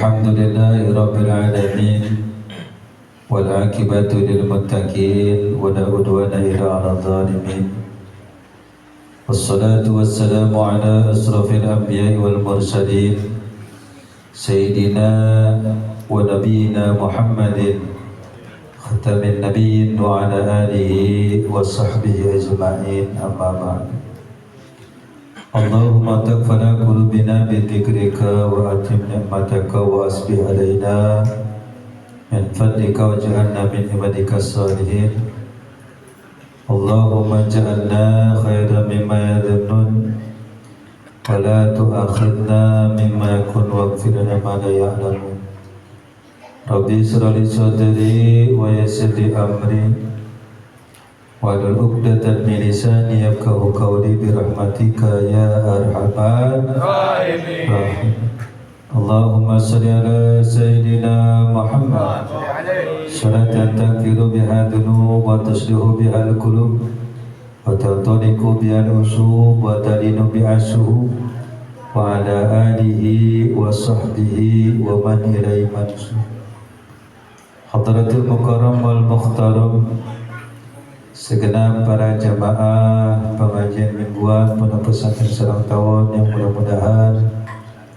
الحمد لله رب العالمين والعاقبة للمتقين ولا عدوان إلا على الظالمين والصلاة والسلام على أشرف الأنبياء والمرسلين سيدنا ونبينا محمد ختم النبيين وعلى آله وصحبه أجمعين أما بعد اللهم تكفنا قلوبنا بذكرك وأتم نعمتك وأسبح علينا من فضلك واجعلنا من عبادك الصالحين اللهم اجعلنا خيرا مما يظنون ولا تؤاخذنا مما يكون واغفر لنا ما لا يعلمون ربي اشرح لي صدري ويسر لي أمري wahlul 'uqdatam min lisani yafqahu qawli bi rahmatika ya arhamar rahimin. Allahumma shalli ala sayyidina Muhammad salatan taghfiru biha dhunub wa tuslihu biha al-qulub wa tataniqu biha al-usub wa talinu biha as-suhub wa ala alihi wa sahbihi wa man ilaihi mansub. Hadratul mukarram wal mukhtaram, segenap para jamaah pengajian mingguan Pondok Pesantren Sarang Tawon yang mudah-mudahan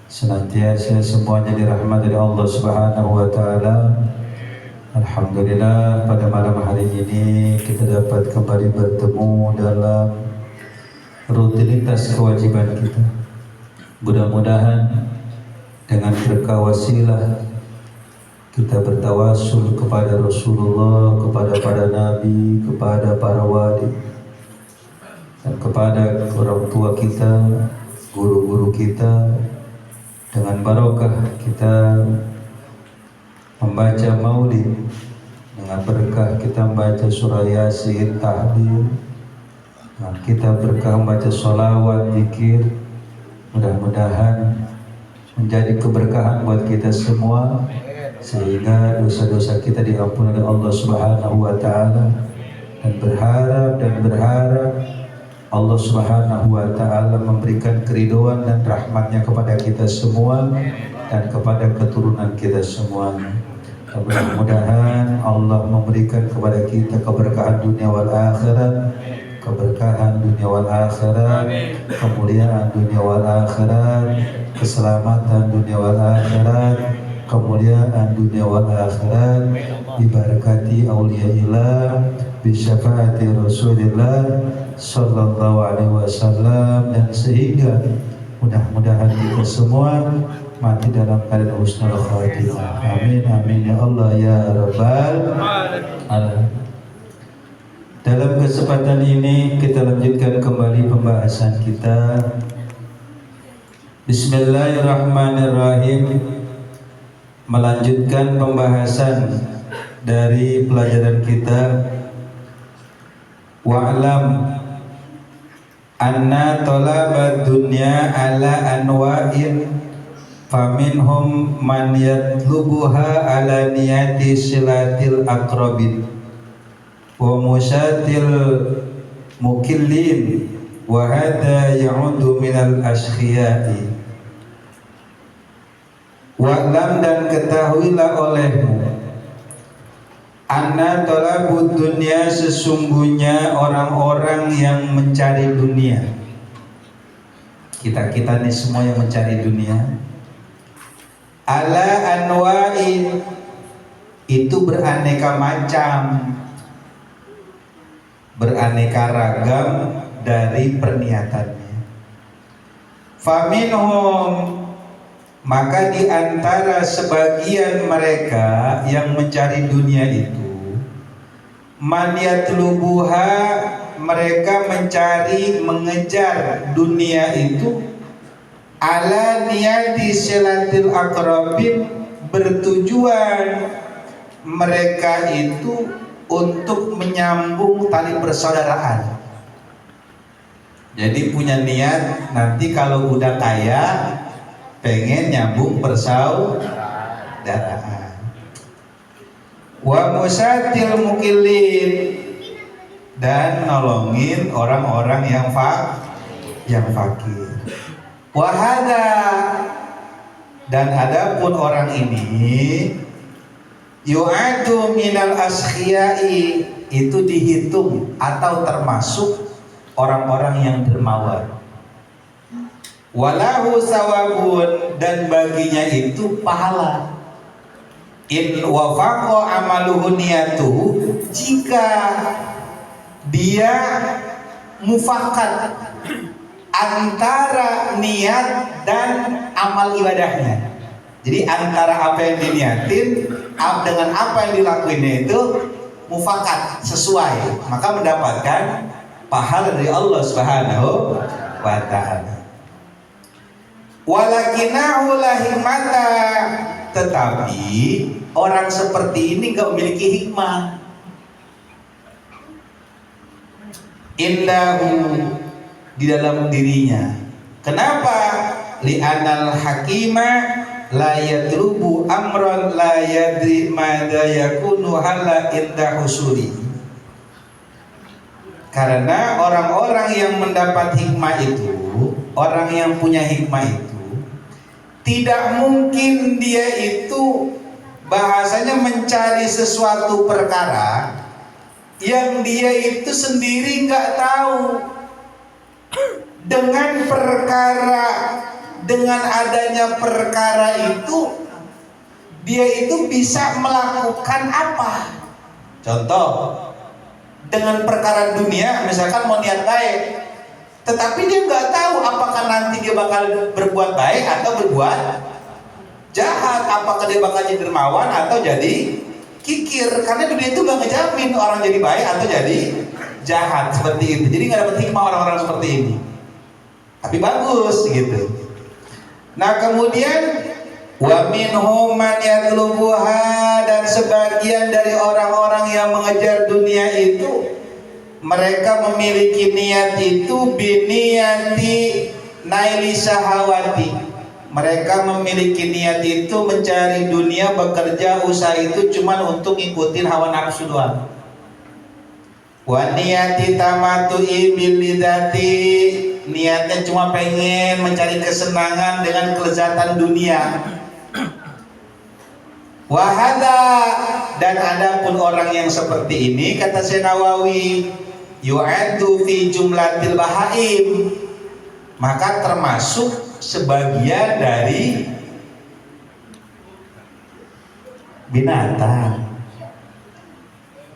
senantiasa semuanya dirahmati oleh Allah Subhanahu wa taala. Alhamdulillah, pada malam hari ini kita dapat kembali bertemu dalam rutinitas kewajiban kita. Mudah-mudahan dengan berkah wasilah kita bertawasul kepada Rasulullah, kepada para nabi, kepada para wali, dan kepada orang tua kita, guru-guru kita. Dengan barokah kita membaca maulid, dengan berkah kita membaca surah Yasin, tahlil, dengan kita berkah membaca sholawat, zikir. Mudah-mudahan menjadi keberkahan buat kita semua, sehingga dosa-dosa kita diampuni oleh Allah Subhanahu wa taala, dan berharap Allah Subhanahu wa taala memberikan keridhaan dan rahmatnya kepada kita semua dan kepada keturunan kita semua. Mudah-mudahan Allah memberikan kepada kita keberkahan dunia wal akhirat, keberkahan dunia wal akhirat, kemuliaan dunia wal akhirat, keselamatan dunia wal akhirat, kemuliaan dunia wal akhirat, dibarakati auliyaillah, bisyafaati Rasulillah sallallahu alaihi wasallam, dan sehingga mudah-mudahan kita semua mati dalam keadaan husnul khatimah. Amin amin ya Allah ya rabbal alamin. Dalam kesempatan ini kita lanjutkan kembali pembahasan kita. Bismillahirrahmanirrahim. Melanjutkan pembahasan dari pelajaran kita, wa'lam anna talabad dunya ala anwa'in faminhum man yatlubuha ala niyati silatil aqrabin wa musatil mukillin wa hadha ya'udu minal askhiyai. Wa'lam, dan ketahuilah olehmu, anna talabud dunya, sesungguhnya orang-orang yang mencari dunia. Kita nih semua yang mencari dunia. Ala anwa'i, itu beraneka macam, beraneka ragam dari perniatannya. Faminhum, maka di antara sebagian mereka yang mencari dunia itu, man yatlubuha, mereka mencari, mengejar dunia itu, ala niyati silatil aqrabin, bertujuan mereka itu untuk menyambung tali persaudaraan. Jadi punya niat nanti kalau udah kaya pengen nyambung persaudaraan. Wa musatil mukillin, dan nolongin orang-orang yang fakir. Wahada, Dan adapun orang ini yu'adu minal askhiyai, itu dihitung atau termasuk orang-orang yang dermawan. Walahu sawabun, dan baginya itu pahala. In wafaqa amaluhu niyatuhu, jika dia mufakat antara niat dan amal ibadahnya. Jadi antara apa yang diniatin dengan apa yang dilakuinnya itu mufakat, sesuai, maka mendapatkan pahala dari Allah Subhanahu wa ta'ala. Walakinahu la hikmata, tetapi orang seperti ini gak memiliki hikmah. Indahu, di dalam dirinya. Kenapa? Li'anal hakima la yatlubu amran la yadri madza yakunu hala inda husuli. Karena orang-orang yang mendapat hikmah itu, orang yang punya hikmah itu, tidak mungkin dia itu bahasanya mencari sesuatu perkara yang dia itu sendiri nggak tahu. Dengan adanya perkara itu, dia itu bisa melakukan apa? Contoh, dengan perkara dunia, misalkan mau niat baik, tetapi dia nggak tahu apakah nanti dia bakal berbuat baik atau berbuat jahat, apakah dia bakal jadi dermawan atau jadi kikir, karena dunia itu nggak ngejamin orang jadi baik atau jadi jahat seperti itu. Jadi nggak dapat hikmah orang-orang seperti ini. Tapi bagus gitu. Nah kemudian wa minhum man yatlubuha, dan sebagian dari orang-orang yang mengejar dunia itu, mereka memiliki niat itu biniyati naili syahawati. Mereka memiliki niat itu mencari dunia, bekerja, usaha itu cuma untuk ngikutin hawa nafsu doang. Wa niyati tamatu'i bil lidzati, niatnya cuma pengen mencari kesenangan dengan kelezatan dunia. Wahada, dan adapun orang yang seperti ini, kata Syekh Nawawi, yu'addu fi jumlatil bahaim, maka termasuk sebagian dari binatang.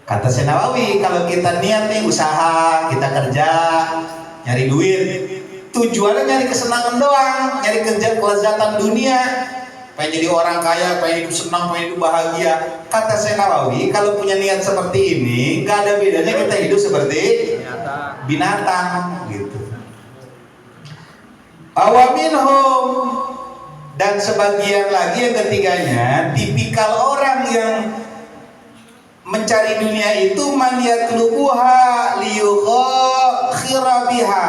Kata Syekh Nawawi, kalau kita niat nih usaha, kita kerja, nyari duit, tujuannya nyari kesenangan doang, nyari kelezatan dunia, pengen jadi orang kaya, pengen hidup senang, pengen hidup bahagia. Kata Syekh Nawawi, kalau punya niat seperti ini, gak ada bedanya kita hidup seperti binatang gitu. Awaminhum, dan sebagian lagi yang ketiganya, tipikal orang yang mencari dunia itu man yatlubuha liyughakhira biha.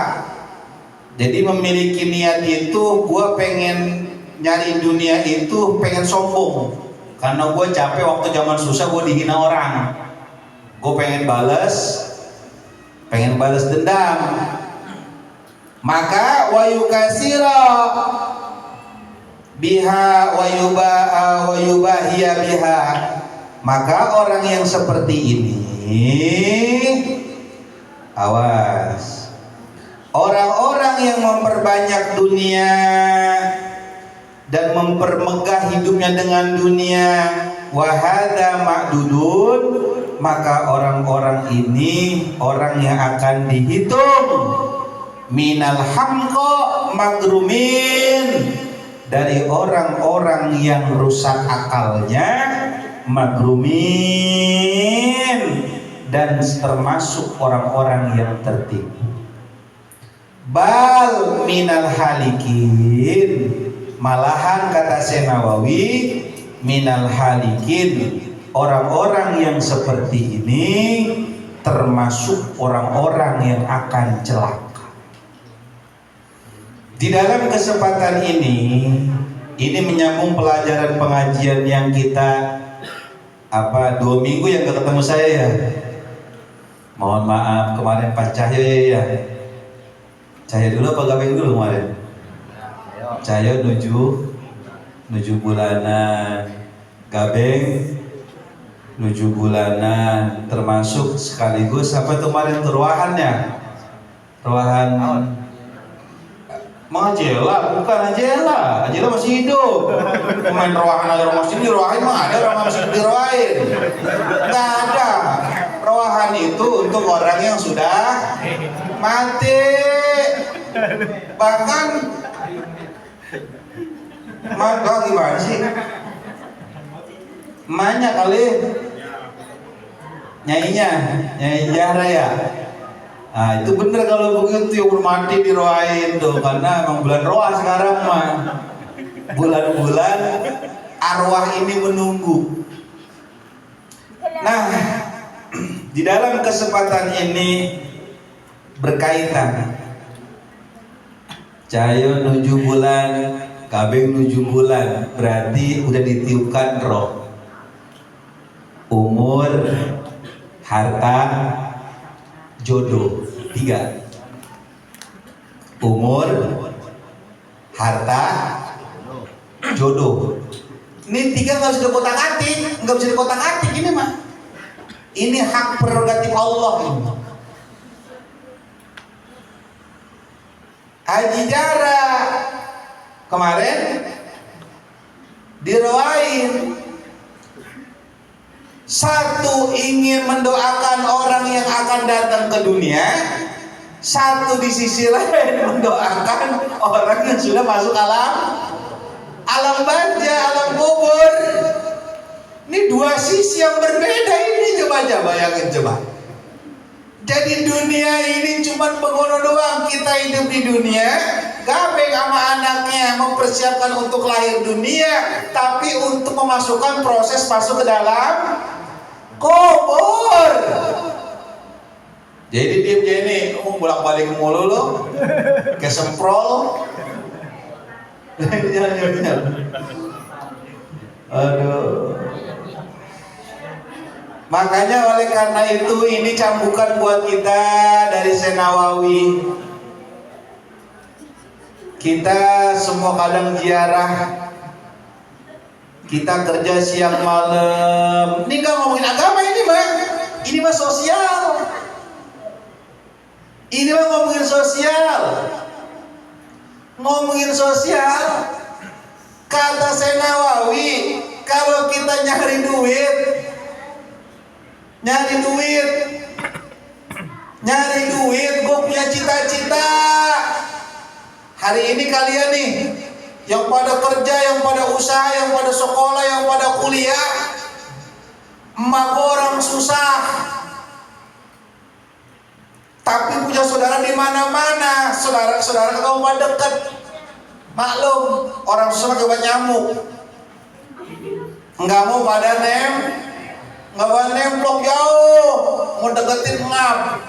Jadi memiliki niat itu, gua pengen nyari dunia itu pengen sombong, karena gua capek waktu zaman susah gua dihina orang, gua pengen balas dendam. Maka wa yukasira biha wa yubahiya biha, maka orang yang seperti ini, awas, orang-orang yang memperbanyak dunia dan mempermegah hidupnya dengan dunia, wahada ma'dudun, maka orang-orang ini orang yang akan dihitung minal hamqa magrumin, dari orang-orang yang rusak akalnya, magrumin, dan termasuk orang-orang yang tertipu. Bal minal halikin, malahan kata Syekh Nawawi, minal halikin, orang-orang yang seperti ini termasuk orang-orang yang akan celaka. Di dalam kesempatan ini menyambung pelajaran pengajian yang kita 2 minggu yang gak ketemu saya ya. Mohon maaf kemarin Pak Cahyo ya. Cahyo dulu apa Gabeng dulu kemarin? Cahyo nuju bulanan gabeng nuju bulanan termasuk sekaligus apa kemarin ruahannya ruahan Angela, bukan Angela masih hidup. Pemain ruahan agar masih diruahin mah ada orang masih diruahin. Nggak ada. Ruahan itu untuk orang yang sudah mati. Bahkan maka gimana sih? Emaknya kali Nyai Zahra ya. Nah itu bener kalau begitu yang mati diroain tuh, karena emang bulan roa sekarang mah bulan-bulan arwah ini menunggu. Nah di dalam kesempatan ini berkaitan Cahayo nuju bulan, Kabeng nuju bulan, berarti udah ditiupkan roh, umur, harta, jodoh. 3 umur, harta, jodoh. Ini 3 nggak bisa dikotak-atik, nggak bisa dikotak-atik ini mah. Ini hak prerogatif Allah ini. Haji Jara kemarin dirawain. Satu ingin mendoakan orang yang akan datang ke dunia, satu di sisi lain mendoakan orang yang sudah masuk alam barzah, alam kubur. Ini 2 sisi yang berbeda ini, coba bayangin coba. Jadi dunia ini cuma pengono doang, kita hidup di dunia, Gabeng sama anaknya mempersiapkan untuk lahir dunia, tapi untuk memasukkan proses masuk ke dalam kubur. Jadi diem ini kamu bolak-balik mulu lo, kayak semprol. Jangan. Aduh. Makanya oleh karena itu ini cambukan buat kita dari Senawawi. Kita semua kadang ziarah, kita kerja siang malam. Ini nggak ngomongin agama ini mah. Ini mah sosial. Ini mah ngomongin sosial. Ngomongin sosial. Kata Senawawi, kalau kita nyari duit, gue punya cita-cita. Hari ini kalian nih, yang pada kerja, yang pada usaha, yang pada sekolah, yang pada kuliah, emak orang susah, tapi punya saudara di mana-mana. Saudara kamu pada dekat, maklum orang susah pakai obat nyamuk, nggak mau pada nemplok jauh, mau deketin ngap.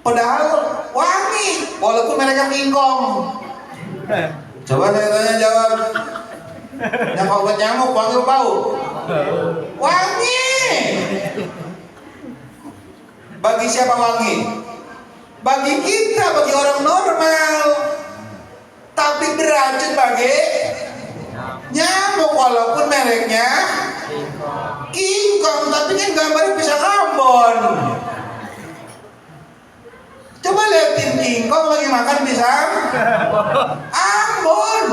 Padahal wangi, walaupun mereka kingkong. Coba saya tanya jawab, yang obat nyamuk wangi bau? Wangi. Bagi siapa wangi? Bagi kita, bagi orang normal. Tapi beracun bagi nyamuk, walaupun mereknya kingkong, tapi kan gambarnya pisang Ambon. Coba liatin kingkong lagi makan pisang Ambon.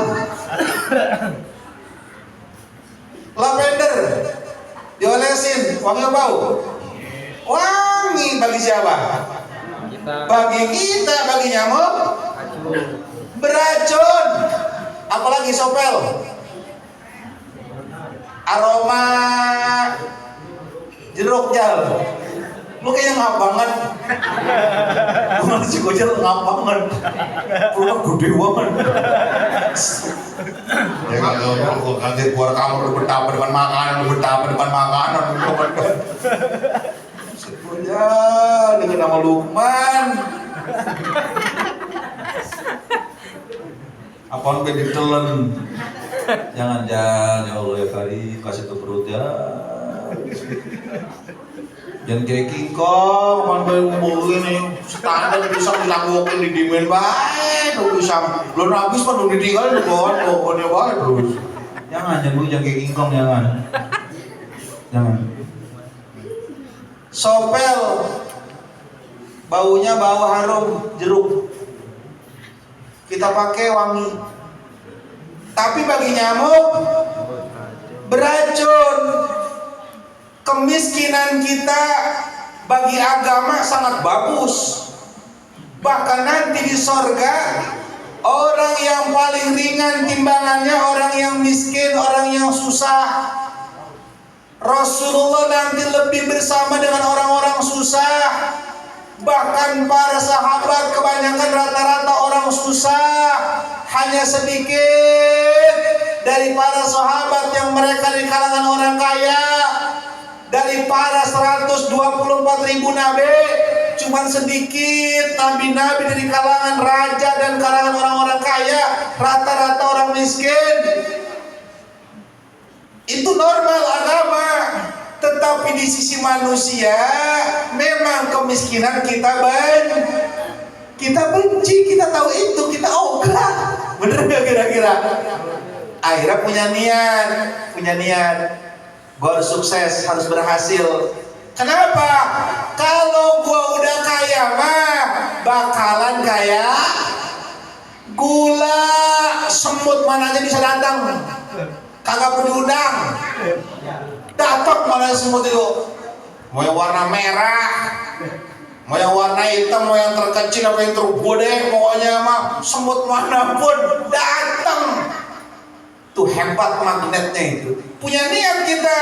Lavender diolesin, wangi bau? Wangi. Bagi siapa? Bagi kita, bagi nyamuk beracun. Apalagi sopel, aroma jeruk jal. Lu kayaknya ngap banget. Gue ngasih gojal ngap banget. Lu gede banget. Ya kalau gue kaget keluar kamar, lu betapa depan makanan. Gojal dengan nama Lukman. Apaan gue ditelen. Jangan ya Allah ya kali kasih ke perut ya. Jangan kayak kingkong, apaan gue ngomongin nih standar bisa dilanggukin di dimen baik. tuh bisa belum habis kan udah ditinggal di bawah pokoknya banget terus. Jangan kayak kingkong jangan. Sopel baunya bau harum jeruk. Kita pakai wangi. Tapi bagi nyamuk beracun. Kemiskinan kita bagi agama sangat bagus. Bahkan nanti di sorga orang yang paling ringan timbangannya orang yang miskin, orang yang susah. Rasulullah nanti lebih bersama dengan orang-orang susah. Bahkan para sahabat kebanyakan rata-rata orang susah. Hanya sedikit dari para sahabat yang mereka di kalangan orang kaya. Dari para 124.000 nabi, cuman sedikit nabi-nabi dari kalangan raja dan kalangan orang-orang kaya, rata-rata orang miskin. Itu normal agama. Tetapi di sisi manusia memang kemiskinan kita benci, kita tahu itu, kita ogah. Bener gak kira-kira? Akhirnya punya niat gua harus sukses, harus berhasil. Kenapa? Kalau gua udah kaya mah bakalan kayak gula, semut mana aja bisa datang, kagak perlu undang. Datang mana semut itu, mau yang warna merah, mau yang warna hitam, mau yang terkecil, apa yang tergede, pokoknya mah semut manapun datang. Tuh hebat magnetnya itu. Punya niat kita,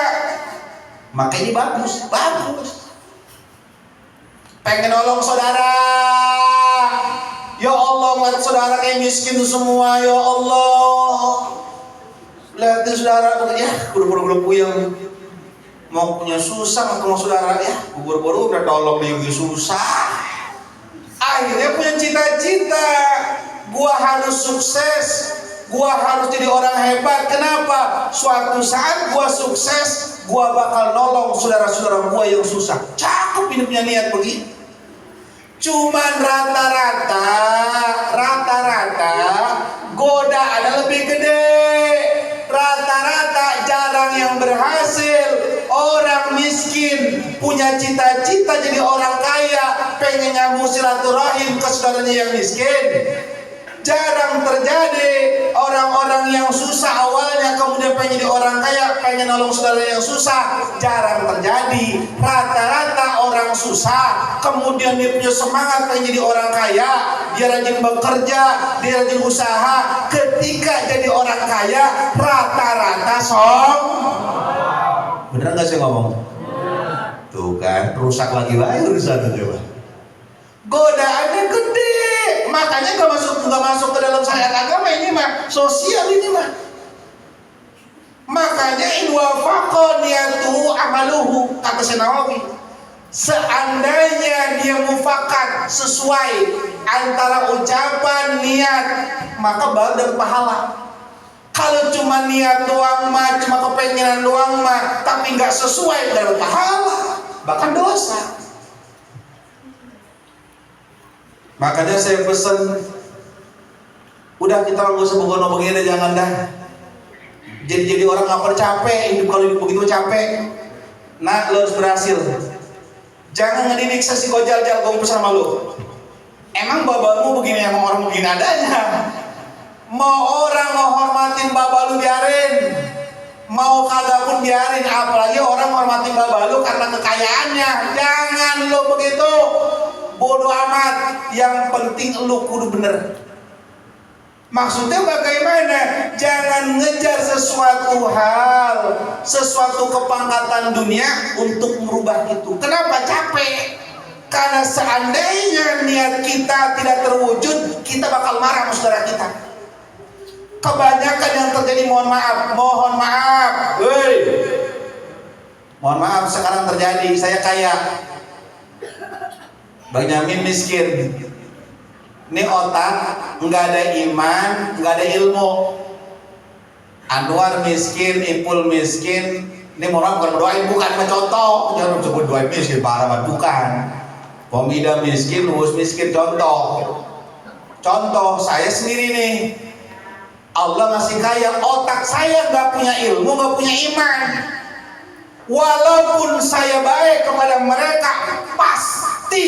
maka ini bagus. Pengen nolong saudara, ya Allah, ngeliat saudara kayak miskin semua, ya Allah. Lihatin saudara, ya buru-buru puyeng. Mau punya susah ketemu saudara, ya buru-buru udah tolong dia susah. Akhirnya punya cita-cita, gua harus sukses, gua harus jadi orang hebat. Kenapa? Suatu saat gua sukses, gua bakal nolong saudara-saudara gua yang susah. Cakep ini punya niat begitu. Cuman rata-rata godaannya lebih gede. Rata-rata jarang yang berhasil. Orang miskin punya cita-cita jadi orang kaya, pengen nyambung silaturahim ke saudaranya yang miskin. Jarang terjadi. Orang-orang yang susah awalnya kemudian pengen jadi orang kaya, pengen nolong saudara yang susah. Jarang terjadi. Rata-rata orang susah kemudian dia punya semangat pengen jadi orang kaya. Dia rajin bekerja, dia rajin usaha. Ketika jadi orang kaya, rata-rata bener gak sih ngomong? Tuh kan, rusak lagi urusan itu. Godaannya gede. Makanya gak masuk ke dalam syariat agama ini mah, sosial ini mah. Makanya in wafaqa niyatuhu amaluhu, kata Nawawi. Seandainya dia mufakat, sesuai antara ucapan niat, maka baru dapat pahala. Kalau cuma niat doang mah, cuma kepengenan doang mah, tapi nggak sesuai, dapat pahala, bahkan dosa. Makanya saya pesan, udah kita nggak usah begono begini, jangan dah. Jadi orang nggak pernah capek, hidup kalau hidup begitu capek. Nah, lo harus berhasil. Jangan ngedidik sesi gojal-jal gue sama lo. Emang babamu begini, emang orang begini adanya. Mau orang mau hormatin baba lu biarin, mau kagak pun biarin. Apalagi orang hormatin baba lu karena kekayaannya. Jangan lo begitu, bodoh amat. Yang penting lu kudu bener. Maksudnya bagaimana? Jangan ngejar sesuatu hal, sesuatu kepangkatan dunia untuk merubah itu. Kenapa? Capek. Karena seandainya niat kita tidak terwujud, kita bakal marah sama saudara kita. Kebanyakan yang terjadi, mohon maaf, mohon maaf sekarang terjadi. Saya kaya, Bang Yamin miskin. Ini otak, nggak ada iman, nggak ada ilmu. Anwar miskin, Ipul miskin. Ini mohon maaf, bukan berdoain, bukan mencontoh. Jangan sebut doain miskin, parah banget, bukan. Pomida miskin, Uus miskin, contoh. Contoh saya sendiri nih, Allah ngasih kaya, otak saya nggak punya ilmu, nggak punya iman. Walaupun saya baik kepada mereka, pasti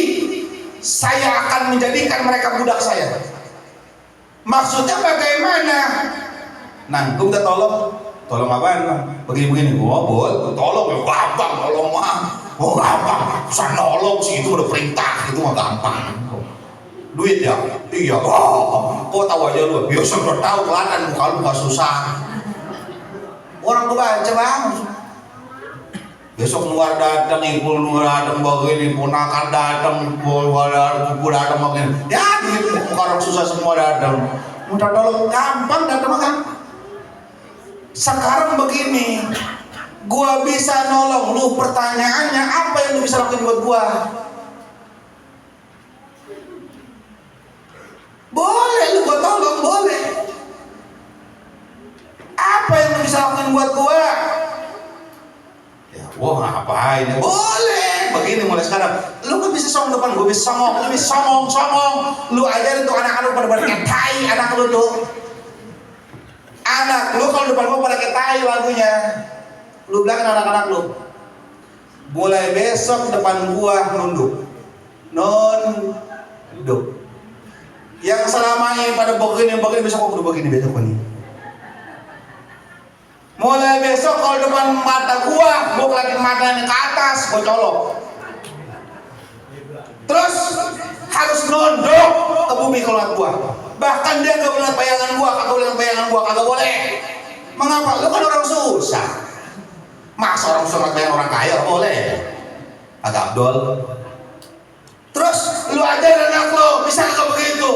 saya akan menjadikan mereka budak saya. Maksudnya bagaimana? Nanggung udah tolong apaan bang? Begini-begini, boleh, tolong ya gampang, tolong mah, gampang. Susah nolong sih, itu udah perintah, itu mah gampang. Duit ya? Iya. Kok tahu aja lu? Biasa udah tahu kelihatan muka lu nggak susah. Orang tuh baca bang. Besok luar datang, ibu luar datang begini, ponakan datang, buku datang begini. Ya gitu, orang susah semua datang. Minta tolong gampang datang kan? Sekarang begini, gua bisa nolong lu, pertanyaannya apa yang lu bisa lakuin buat gua? Boleh lu gua tolong, boleh. Apa yang lu bisa lakuin buat gua? Ya gua ngapain ya? Boleh. Begini mulai sekarang, lu kan bisa songong depan gua, bisa songong, lu bisa songong. Lu ajarin tuh anak-anak lu pada kayak tai, anak lu tuh. Anak lu kalau depan gua pada kayak tai lagunya. Lu bilang anak-anak lu, mulai besok depan gua nunduk. Nunduk. Yang selama ini pada begini besok aku udah begini besok ini. Mulai besok kalau depan mata gua kelihatan matanya ke atas, gua colok. Terus harus nunduk ke bumi kalau lihat gua. Bahkan dia nggak boleh lihat bayangan gua, kagak boleh. Mengapa? Lu kan orang susah. Masa orang susah lihat orang kaya boleh? Agak Abdul. Terus lu ajar anak lu, bisa kagak begitu?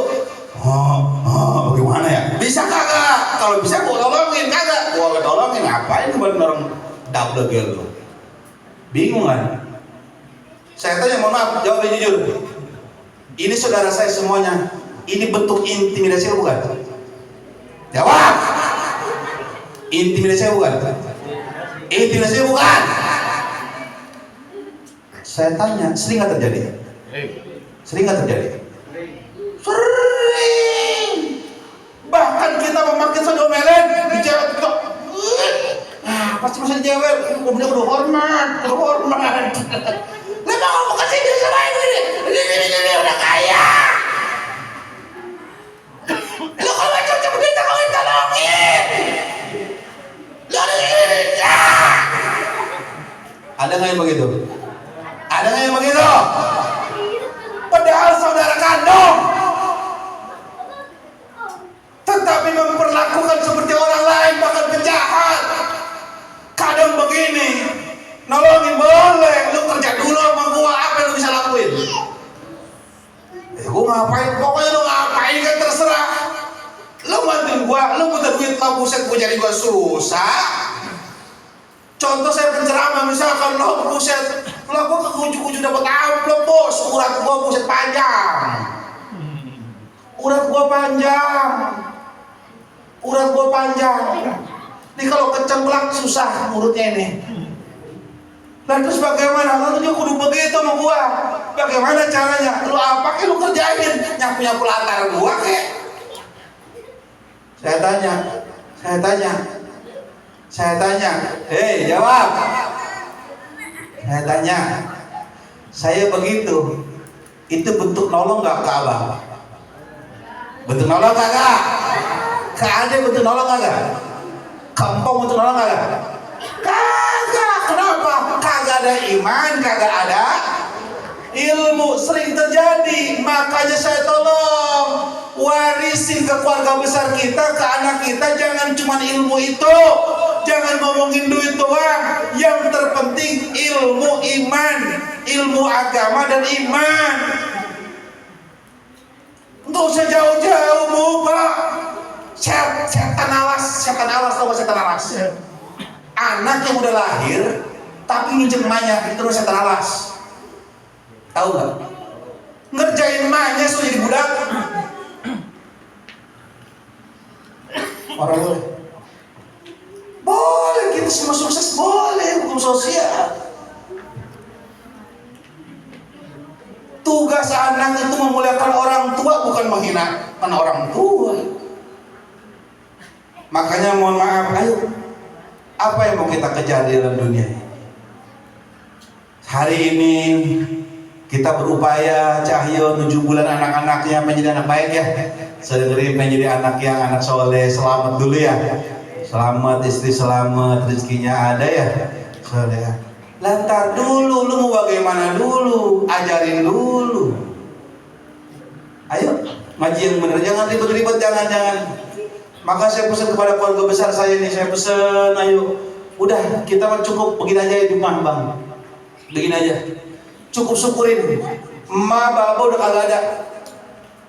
Bagaimana ya? Bisa kagak? Kalau bisa gua tolongin, kagak? Gua tolongin, ngapain lu buat orang double gel lu? Bingung kan? Saya tanya, mohon maaf, jawab jujur. Ini saudara saya semuanya, ini bentuk intimidasi bukan? Jawab. Intimidasi bukan? Intimidasi bukan? Saya tanya, sering nggak terjadi? Sering nggak terjadi? Sering. Bahkan kita memakai sodomelen di cewek itu. Pasti masih jewel. Kemudian udah hormat. Lah mau kasih dia sama ini udah kaya. Lu kalau macam kita kawin tolongin. Ada nggak yang begitu? Ada nggak yang begitu? Padahal saudara kandung, tetapi memperlakukan seperti orang lain, bahkan penjahat. Kadang begini, nolongin boleh, lu kerja dulu sama gua, apa yang lu bisa lakuin? Gua ngapain? Pokoknya lu ngapain kan terserah. Lu bantuin gua, lu minta duit, lah buset gua jadi gua susah. Contoh saya penceramah, misalkan lo buset, lo gua ke kucu-kucu dapat amplop bos, urat gua buset panjang. Urat gua panjang. Ini kalau kecemplak susah urutnya ini. Lalu terus bagaimana? Lalu dia kudu begitu sama gua. Bagaimana caranya? Lu apa kek lu kerjain? Nyapu-nyapu latar gua kek? Saya tanya, hei jawab. Saya tanya, saya begitu, itu bentuk nolong nggak ke abang? Bentuk nolong kagak? Ke ade bentuk nolong kagak? Ke empong bentuk nolong kagak? Kagak. Kenapa? Kagak ada iman, kagak ada ilmu. Sering terjadi, makanya saya tolong warisin ke keluarga besar kita, ke anak kita, jangan cuma ilmu itu, jangan ngomongin duit doang. Yang terpenting ilmu iman, ilmu agama dan iman. Nggak usah jauh-jauh muka. Setan alas tau gak setan alas? Anak yang udah lahir tapi minjem emaknya, itu setan alas. Tahu nggak? Ngerjain emaknya sudah jadi budak. Orang boleh kita semua sukses, boleh hukum sosial. Tugas anak itu memuliakan orang tua, bukan menghinakan orang tua. Makanya mohon maaf, ayo, apa yang mau kita kejar di dalam dunia ini? Hari ini kita berupaya Cahyo 7 bulan anak-anaknya menjadi anak baik ya. Sedengeri menjadi anak yang anak soleh, selamat dulu ya. Selamat, istri selamat, rezekinya ada ya. Soleh ya. Lantar dulu, lu mau bagaimana dulu? Ajarin dulu. Ayo, ngaji yang bener, jangan ribet-ribet, jangan. Maka saya pesan kepada keluarga besar saya ini, saya pesan, ayo, udah kita cukup begini aja di rumah bang, begini aja, cukup syukurin. Emak bapak udah kagak ada.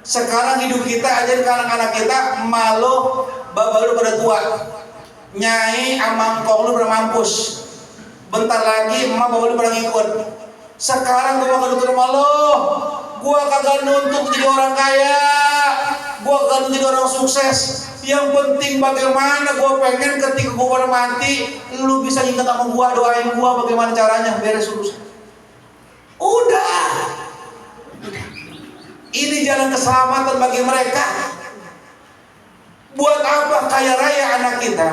Sekarang hidup kita aja ke anak-anak kita, malu bapak udah pada tua, nyai amang kong lu udah mampus. Bentar lagi emak bapak lu pada ngikut. Sekarang gua bakal nuntut sama lo. Gua kagak nuntut jadi orang kaya. Gua kagak nuntut jadi orang sukses. Yang penting bagaimana gua pengen ketika gua pada mati, lu bisa ingat sama gua, doain gua bagaimana caranya, beres urusan. Udah. Ini jalan keselamatan bagi mereka. Buat apa kaya raya anak kita?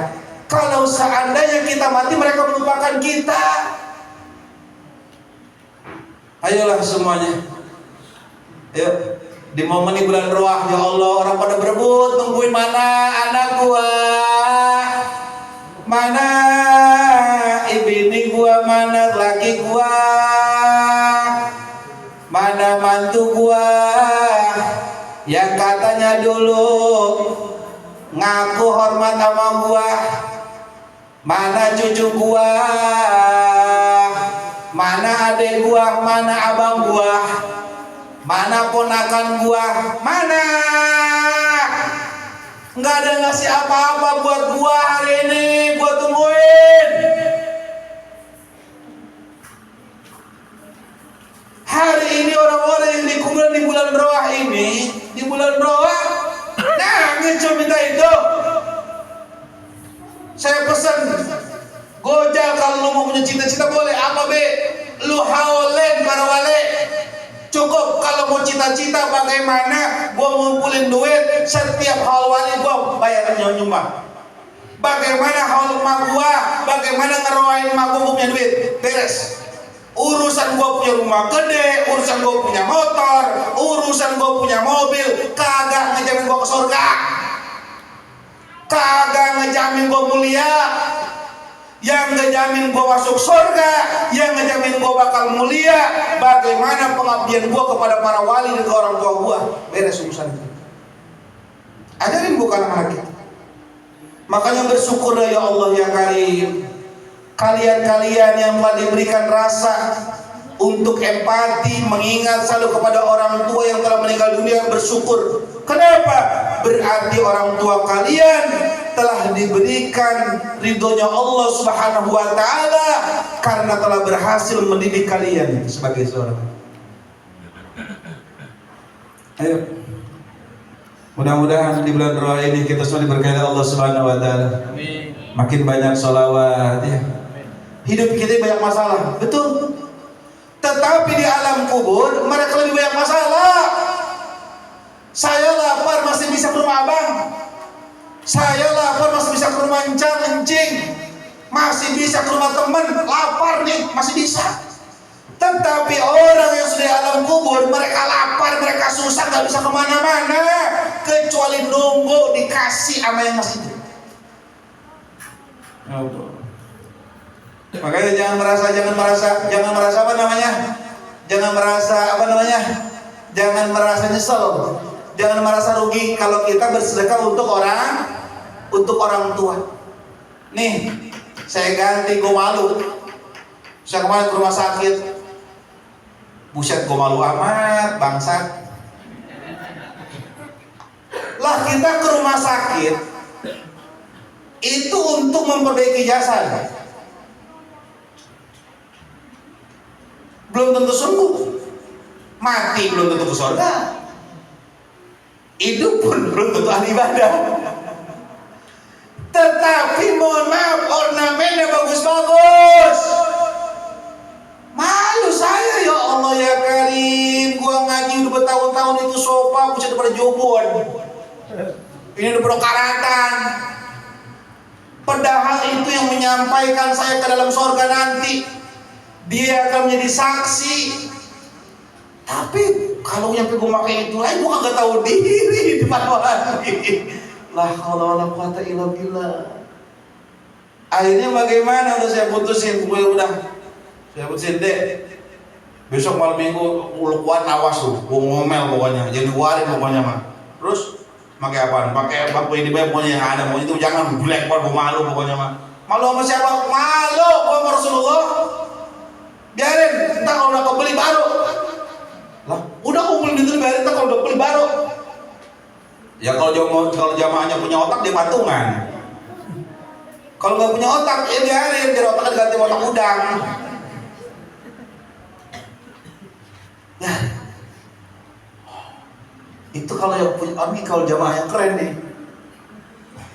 Kalau seandainya kita mati, mereka melupakan kita. Ayolah semuanya. Ayo, di momen ini bulan Roah, ya Allah, orang pada berebut nungguin mana anak gua, mana ibini gua, mana laki gua, mana mantu gua, yang katanya dulu ngaku hormat sama gua. Mana cucu gua, mana adik gua, mana abang gua, mana ponakan gua, mana? Nggak ada ngasih apa-apa buat gua hari ini, gua tungguin. Hari ini orang-orang yang dikumpulkan di bulan Roah ini, di bulan Roah, nangis cuma minta itu. Saya pesan, gojal kalau lu mau punya cita-cita boleh, apa be? Lu haulen para wale. Cukup kalau mau cita-cita bagaimana gua ngumpulin duit setiap haul wali gua bayarannya nyumbang. Bagaimana haul emak gua, bagaimana ngeroain emak gua punya duit, beres. Urusan gua punya rumah gede, urusan gua punya motor, urusan gua punya mobil, kagak ngejamin gua ke surga. Kagak ngejamin gua mulia. Yang ngejamin gua masuk surga, yang ngejamin gua bakal mulia, bagaimana pengabdian gua kepada para wali dan ke orang tua gua. Beres urusan itu. Ajarin bukan anak kita. Makanya bersyukur ya Allah ya Karim. Kalian-kalian yang telah diberikan rasa untuk empati, mengingat selalu kepada orang tua yang telah meninggal dunia, bersyukur. Kenapa? Berarti orang tua kalian telah diberikan ridhonya Allah Subhanahu wa Ta'ala karena telah berhasil mendidik kalian sebagai seorang. Ayo, mudah-mudahan di bulan Ramadan ini kita semua diberkahi Allah Subhanahu wa Ta'ala. Makin banyak sholawat ya. Hidup kita banyak masalah, betul. Tetapi di alam kubur mereka lebih banyak masalah. Saya lapar masih bisa ke rumah abang. Saya lapar masih bisa ke rumah encing, masih bisa ke rumah teman. Lapar nih masih bisa. Tetapi orang yang sudah di alam kubur, mereka lapar, mereka susah, nggak bisa kemana-mana kecuali nunggu dikasih sama yang masih hidup. Makanya jangan merasa apa namanya? Jangan merasa nyesel. Jangan merasa rugi kalau kita bersedekah untuk orang tua. Nih, saya ganti, gue malu. Saya kemarin ke rumah sakit. Buset, gue malu amat, bangsat. Lah kita ke rumah sakit itu untuk memperbaiki jasad. Belum tentu sembuh, mati belum tentu ke surga, hidup pun belum tentu ahli ibadah. Tetapi mohon maaf, ornamennya bagus-bagus. Malu saya ya Allah ya Karim, gua ngaji bertahun-tahun itu sopa bisa daripada jobon. Ini daripada karatan. Padahal itu yang menyampaikan saya ke dalam sorga nanti. Dia akan menjadi saksi. Tapi kalau nyampe gue pakai itu lagi, gue kagak tahu diri di depan orang. La haula wala quwata illa billah. Akhirnya bagaimana? Udah saya putusin, saya putusin deh. Besok malam minggu ulukuan awas tuh, gue ngomel pokoknya, jadi warin pokoknya mah. Terus pakai apaan? Pakai apa ini pokoknya yang ada, pokoknya itu jangan blackboard, gue malu pokoknya mah. Malu sama siapa? Malu gue sama Rasulullah. Biarin, entah kalau udah kebeli baru. Lah, udah kumpulin itu biarin, entah kalau udah beli baru. Ya kalau jamaahnya punya otak dia patungan. Kalau nggak punya otak, ya biarin, biar otaknya diganti otak udang. Ya, itu kalau yang punya kalau jamaah yang keren nih,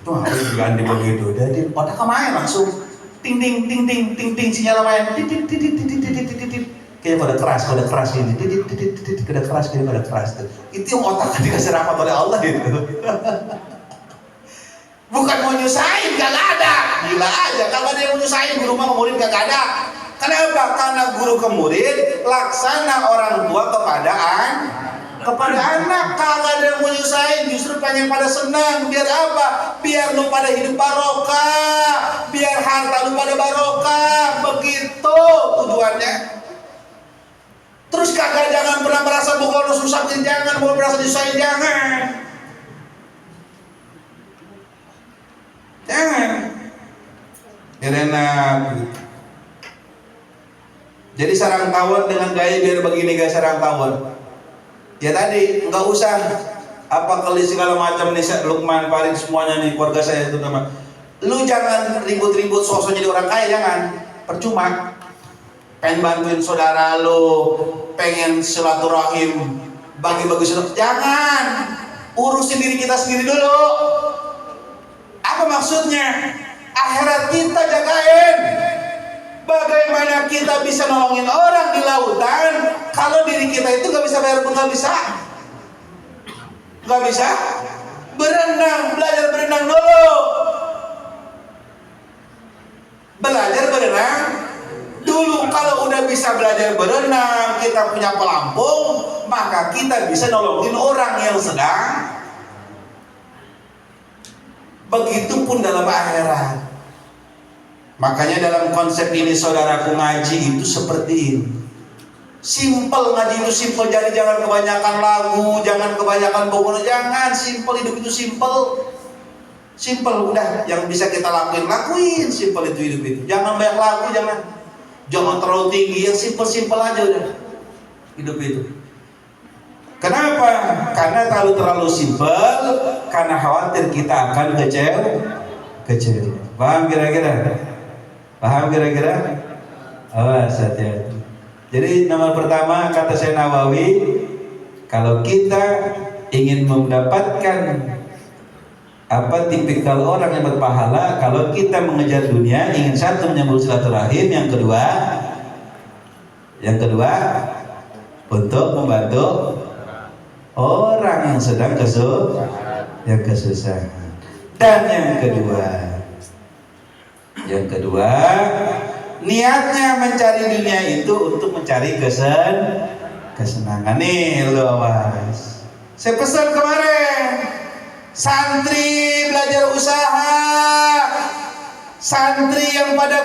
itu harus diganti begitu. Jadi otaknya main langsung, ting ting ting ting ting ting sinyal main, titit titit titit titit titit. Kayaknya pada keras ini, titit titit titit pada keras tuh. Itu yang otaknya dikasih rahmat oleh Allah gitu. Bukan mau nyusahin, kagak ada. Gila aja, kagak ada yang mau nyusahin di rumah murid kagak ada. Kenapa? Karena guru ke murid laksana orang tua kepada anak. Kagak ada yang mau nyusahin, justru pengen pada senang. Biar apa? Biar lu pada hidup barokah, biar harta lu pada barokah. Begitu tujuannya. Terus kagak jangan pernah merasa bahwa lu susah, jangan, bahwa merasa nyusahin, jangan. Biar enak gitu. Jadi sarang tawon dengan gaya biar begini guys, sarang tawon. Ya tadi nggak usah apa kali segala macam nih, Lukman, Farid semuanya nih, keluarga saya itu teman. Lu jangan ribut-ribut sosok jadi orang kaya, jangan. Percuma. Pengen bantuin saudara lu, pengen silaturahim, bagi-bagi saudara, jangan. Urusin diri kita sendiri dulu. Apa maksudnya? Akhirat kita jagain. Bagaimana kita bisa nolongin orang di lautan kalau diri kita itu nggak bisa bayar, nggak bisa berenang, belajar berenang dulu. Belajar berenang dulu. Kalau udah bisa belajar berenang, kita punya pelampung, maka kita bisa nolongin orang yang sedang. Begitupun dalam akhirat. Makanya dalam konsep ini saudaraku, ngaji itu seperti ini. Simple, ngaji itu simple. Jadi jangan kebanyakan lagu, jangan kebanyakan buku, jangan. Simple, hidup itu simple. Simple, udah. Yang bisa kita lakuin, simple itu hidup itu. Jangan banyak lagu, jangan terlalu tinggi. Yang simple aja udah. Hidup itu. Kenapa? Karena terlalu simple, karena khawatir kita akan kecewa. Paham kira-kira? Awas, hati-hati. Jadi nomor pertama kata Syekh Nawawi, kalau kita ingin mendapatkan tipikal orang yang berpahala, kalau kita mengejar dunia, ingin satu menyambung silaturahim, yang kedua untuk membantu orang yang sedang kesusahan. Dan yang kedua, niatnya mencari dunia itu untuk mencari kesenangan. Nih lu awas. Saya pesan kemarin, santri belajar usaha, santri yang pada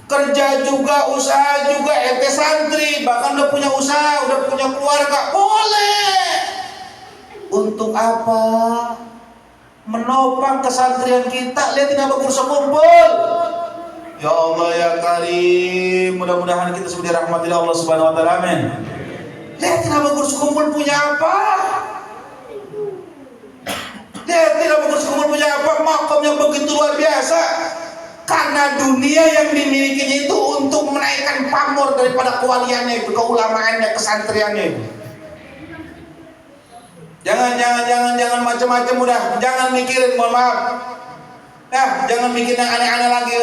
kerja juga, usaha juga, ente santri bahkan udah punya usaha, udah punya keluarga, boleh. Untuk apa? Menopang kesantrian kita. Lihatin apa kursus kumpul. Ya Allah ya Karim, mudah-mudahan kita semua dirahmati Allah Subhanahu wa taala. Amin. Lihatin apa kursus kumpul punya apa? Lihatin apa kursus kumpul punya apa? Makom yang begitu luar biasa. Karena dunia yang dimilikinya itu untuk menaikkan pamor daripada kewaliannya itu, keulamaannya, kesantriannya itu. Jangan macam-macam, udah. Jangan mikirin, mohon maaf. Nah, jangan bikin yang aneh-aneh lagi,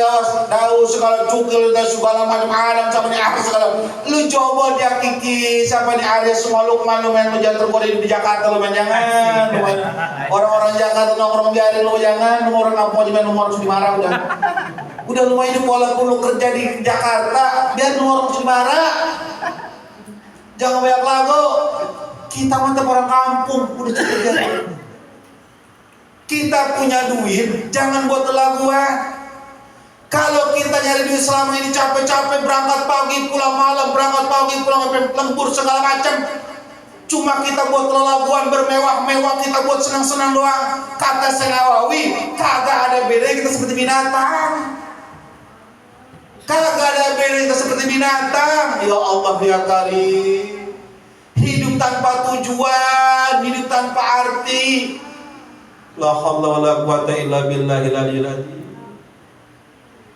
tahu segala cukil dan segala macam Adam sama nih apa segala. Lu coba dia kiki siapa nih Arya semua Lukman lu main lu jangan tergoda di Jakarta lu main jangan. Orang-orang Jakarta nongkrong biarin lu jangan, lu orang kampung aja main lu orang Sudimara udah. Udah lu hidup walaupun lu kerja di Jakarta, biar lu orang Sudimara. Jangan banyak lagu. Kita mantap orang kampung, udah cukup biar. Kita punya duit, jangan buat laguan. Kalau kita nyari duit selama ini capek-capek, berangkat pagi, pulang malam, berangkat pagi, pulang lembur segala macam. Cuma kita buat lelaguan bermewah-mewah, kita buat senang-senang doang. Kata Senawawi, kagak ada beda kita seperti binatang. Kagak ada beda kita seperti binatang. Ya Allah ya Karim. Hidup tanpa tujuan, hidup tanpa arti. La haula wala quwata illa billahil aliyil azim.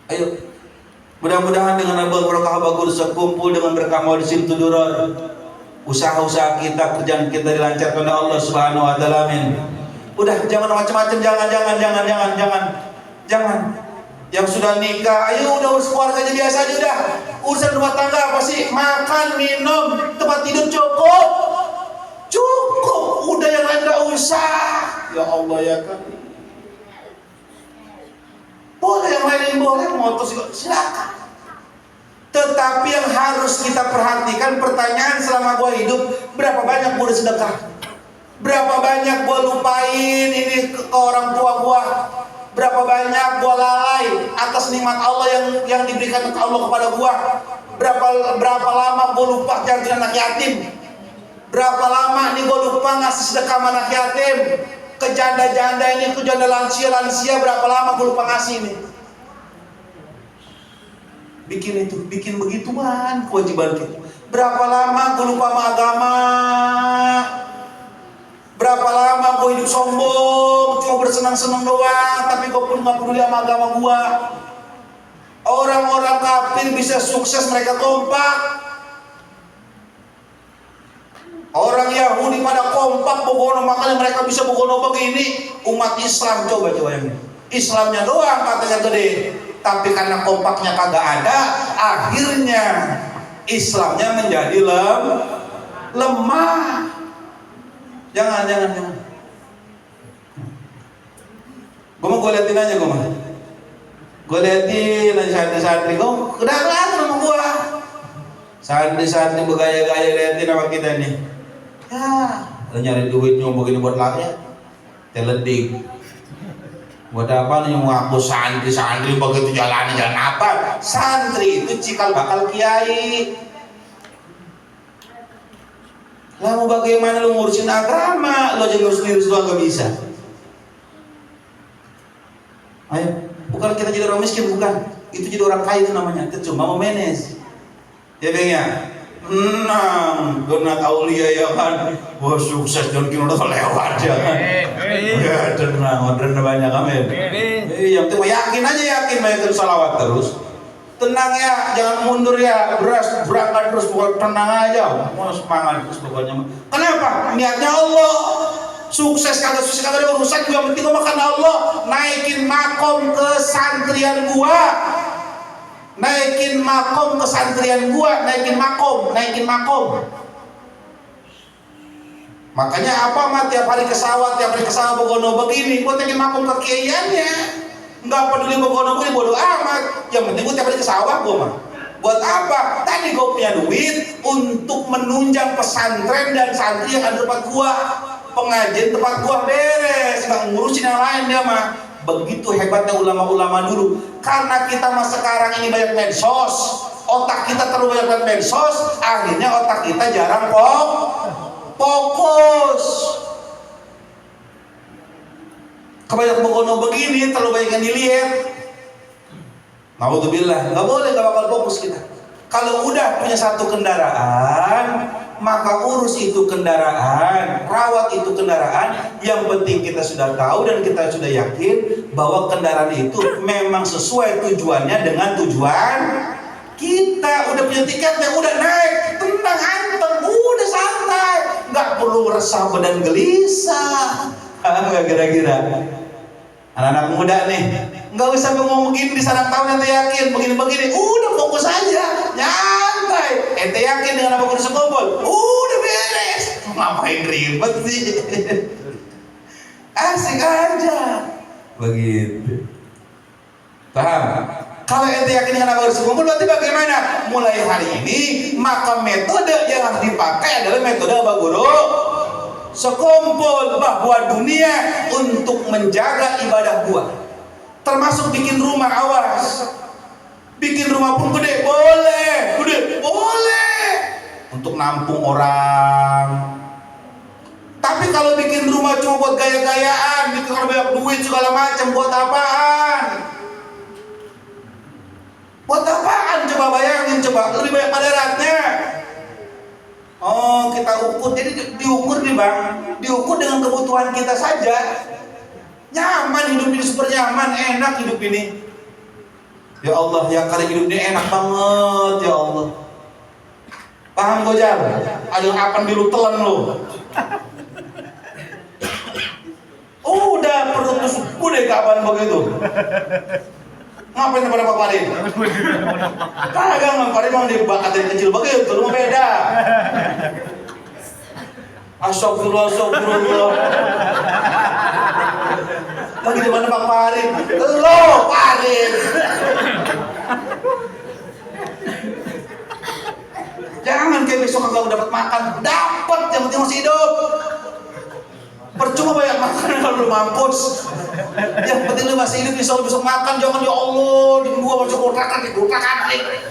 Ayo. Mudah-mudahan dengan abang berkah bagus sekumpul dengan berkah maulid tudurar. Usaha-usaha kita, kerjaan kita dilancarkan oleh Allah Subhanahu wa taala. Amin. Udah jangan macam-macam, jangan. Yang sudah nikah, ayo udah urus keluarganya biasa aja udah. Urusan rumah tangga apa sih? Makan, minum, tempat tidur cukup. Udah yang lain enggak usah. Ya Allah ya kan. Boleh yang lain boleh, motos silakan. Tetapi yang harus kita perhatikan pertanyaan selama gua hidup, berapa banyak gua udah sedekah? Berapa banyak gua lupain ini ke orang tua gua? Berapa banyak gua lalai atas nikmat Allah yang diberikan Allah kepada gua? Berapa lama gua lupa jantung anak yatim? Berapa lama nih gue lupa ngasih sedekah anak yatim, ke janda-janda ini, ke janda lansia, berapa lama gue lupa ngasih ini? Bikin begituan kewajiban kita. Berapa lama gue lupa sama agama? Berapa lama gue hidup sombong, cuma bersenang-senang doang, tapi gue pun gak peduli sama agama gue. Orang-orang kafir bisa sukses, mereka kompak. Orang Yahudi pada kompak bogono, makanya mereka bisa bogono begini. Umat Islam coba yang Islamnya doang katanya gede, tapi karena kompaknya kagak ada, akhirnya Islamnya menjadi lemah. Jangan. Gue liatin aja gue liatin aja santri gue udah kelihatan sama gue. Santri bergaya-gaya liatin sama kita nih. Ya, nyari duitnya begini buat lari, teleding. Buat apa nih ngaku santri begitu jalan apa? Santri itu cikal bakal kiai. Lah mau bagaimana lu ngurusin agama? Lu aja ngurus diri lu gak bisa. Ayo, bukan kita jadi orang miskin, bukan. Itu jadi orang kaya itu namanya. Kita cuma mau manage. Ya bang ya. Donat aulia ya kan, wah sukses dan kini udah lewat ya kan. Ya tenang, banyak amin. Yang penting yakin banyak salawat terus. Tenang ya, jangan mundur ya, berangkat terus, bukan tenang aja, mau semangat terus pokoknya. Kenapa? Niatnya Allah. Sukses kagak ada urusan, yang penting gua makan Allah, naikin makom kesantrian gua. Naikin makom kesantrian gua, naikin makom. Makanya apa tiap hari ke sawah begono begini, gua naikin makom kekiaiannya. Enggak peduli begono begini, bodo amat. Yang penting gua tiap hari ke sawah gua mah. Buat apa? Tadi gua punya duit untuk menunjang pesantren dan santri yang ada tempat gua. Pengajian tempat gua beres, nggak ngurusin yang lain dia mah. Begitu hebatnya ulama-ulama dulu. Karena kita masa sekarang ini banyak medsos, otak kita terlalu banyak medsos, akhirnya otak kita jarang fokus. Kebanyakan begono begini, terlalu banyak yang dilihat. Naudzubillah, nggak boleh, nggak bakal fokus kita. Kalau udah punya satu kendaraan, maka urus itu kendaraan, rawat itu kendaraan. Yang penting kita sudah tahu dan kita sudah yakin bahwa kendaraan itu memang sesuai tujuannya dengan tujuan kita. Udah punya tiketnya, udah naik, tenang anteng, udah santai, nggak perlu resah badan gelisah. Nggak kira-kira. Anak-anak muda nih, nggak usah ngomong begini di sarang tahun, ente yakin begini-begini, udah fokus aja, nyantai. Ente yakin dengan apa kudu sekumpul, udah beres. Ngapain ribet sih? Asik aja, begitu. Paham? Kalau ente yakin dengan apa kudu sekumpul, berarti bagaimana? Mulai hari ini, maka metode yang harus dipakai adalah metode apa guru? Sekumpul, bahwa dunia untuk menjaga ibadah gua, termasuk bikin rumah. Awas, bikin rumah pun gede boleh untuk nampung orang. Tapi kalau bikin rumah cuma buat gaya-gayaan, bikin orang banyak duit segala macam, buat apaan? Buat apaan? Coba bayangin, coba lebih banyak madaratnya. Oh, kita ukur, jadi diukur nih bang, diukur dengan kebutuhan kita saja. Nyaman hidup ini, super nyaman, enak hidup ini. Ya Allah, ya kali hidup ini enak banget, ya Allah. Paham Gojal? Ada apa dulu telan lo? Udah perut udah kapan begitu? Ngapain pada Pak Farid? Kagak, Pak Farid memang dibakat dari kecil begitu, lu beda. Astagfirullah. Lagi di mana Pak Farid? Lo Farid. Jangan kayak besok kagak dapat makan, dapat yang penting masih hidup. Percuma banyak makan kalau lu mampus. Yang penting lu masih hidup, bisa besok makan. Jangan ya Allah, di gua masuk kontrakan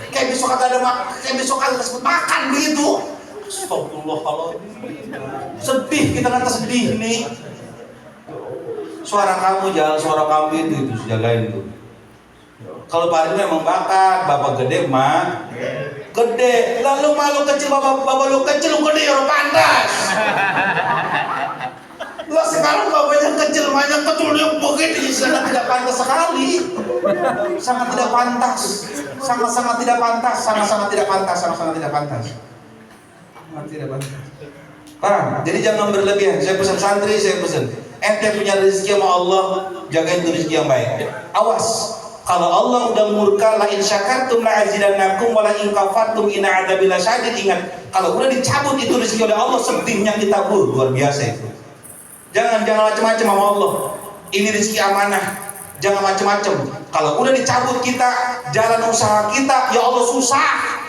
kayak besok kagak ada makan, kayak besok kagak sempat makan begitu. Astagfirullahaladzim. Sedih, kita kata sedih nih. Suara kamu jangan suara kamu itu jagain tuh. Kalau Pak memang bakat, bapak gede mah gede. Lalu malu kecil, bapak lu kecil, lu gede orang pantas. Lah sekarang bapaknya kecil, banyak kecil yang begitu, sangat tidak pantas sekali. Sangat tidak pantas. Sangat tidak pantas. Paham? Jadi jangan berlebihan. Saya pesan santri, ente punya rezeki sama Allah, jagain rezeki yang baik. Awas, kalau Allah udah murka, la in syakartum la azidannakum wa la in kafartum inna adzabi lasyadid. Ingat, kalau udah dicabut itu rezeki oleh Allah, sedihnya kita luar biasa itu. Jangan macam-macam sama Allah. Ini rezeki amanah. Jangan macam-macam. Kalau udah dicabut kita, jalan usaha kita, ya Allah susah.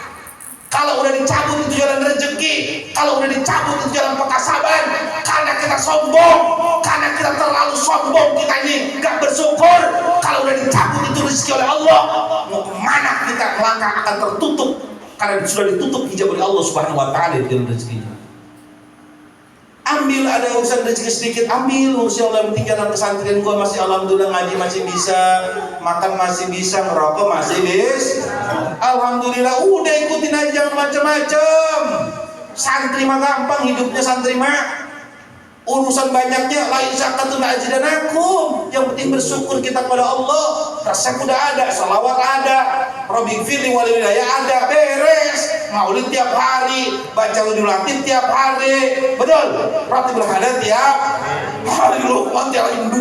Kalau udah dicabut itu jalan rezeki, kalau udah dicabut itu jalan pekasaban, karena kita sombong, karena kita terlalu sombong, kita ini gak bersyukur. Kalau udah dicabut itu rezeki oleh Allah, mau kemana kita melangkah akan tertutup, karena sudah ditutup hijab oleh Allah Subhanahu Wa Taala di dalam rezekinya. Ambil, ada urusan rezeki sedikit, ambil. Usia Allah yang tinggal dalam pesantren gua masih alhamdulillah, ngaji masih bisa, makan masih bisa, ngerokok masih bisa. Alhamdulillah, udah ikutin aja, jangan macam-macam. Santri mah gampang hidupnya, santri mah urusan banyaknya, lain zakatun ajidanakum. Yang penting bersyukur kita kepada Allah. Rasa udah ada, salawat ada, Rabbi fili walidayah ada, beres. Maulid tiap hari, baca Widul Latif tiap hari, betul. Ratibul Hadat tiap hari, Luqman tiap hari 2.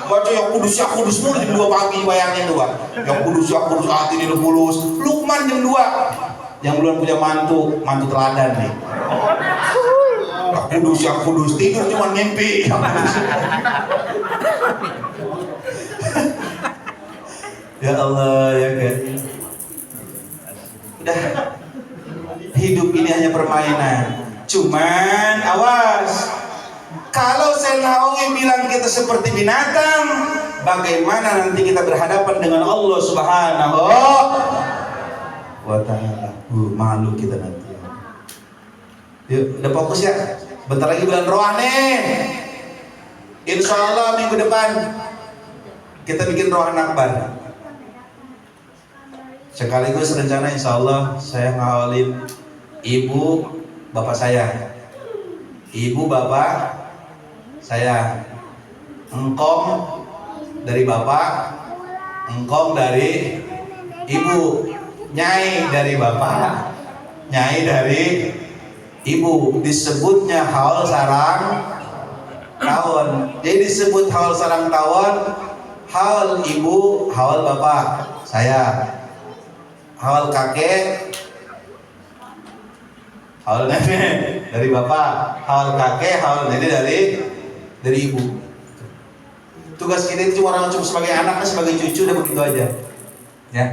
Baca yang kudus mulu jam 2 pagi, bayangin 2. Yang kudus hati ini lulus. Luqman jam 2. Yang belum punya mantu teladan nih. Kudus tidur cuma mimpi. Ya Allah, ya kan. Udah, hidup ini hanya permainan. Cuman awas, kalau Senawi bilang kita seperti binatang, bagaimana nanti kita berhadapan dengan Allah Subhanahu wa Ta'ala? Malu kita nanti. Yuk, udah fokus ya. Bentar lagi bulan Rohani. Insya Allah minggu depan kita bikin Rohan Akbar. Sekaligus rencana insya Allah saya ngawalin ibu bapak saya, ibu bapak saya, engkong dari bapak, engkong dari ibu, nyai dari bapak, nyai dari ibu. Disebutnya haul sarang tawon. Jadi disebut haul sarang tawon Hal ibu, hal bapak saya, hal kakek, hal nenek dari bapak, hal kakek, hal nenek dari ibu. Tugas kita itu cuma sebagai anak, sebagai cucu, udah begitu aja. Ya,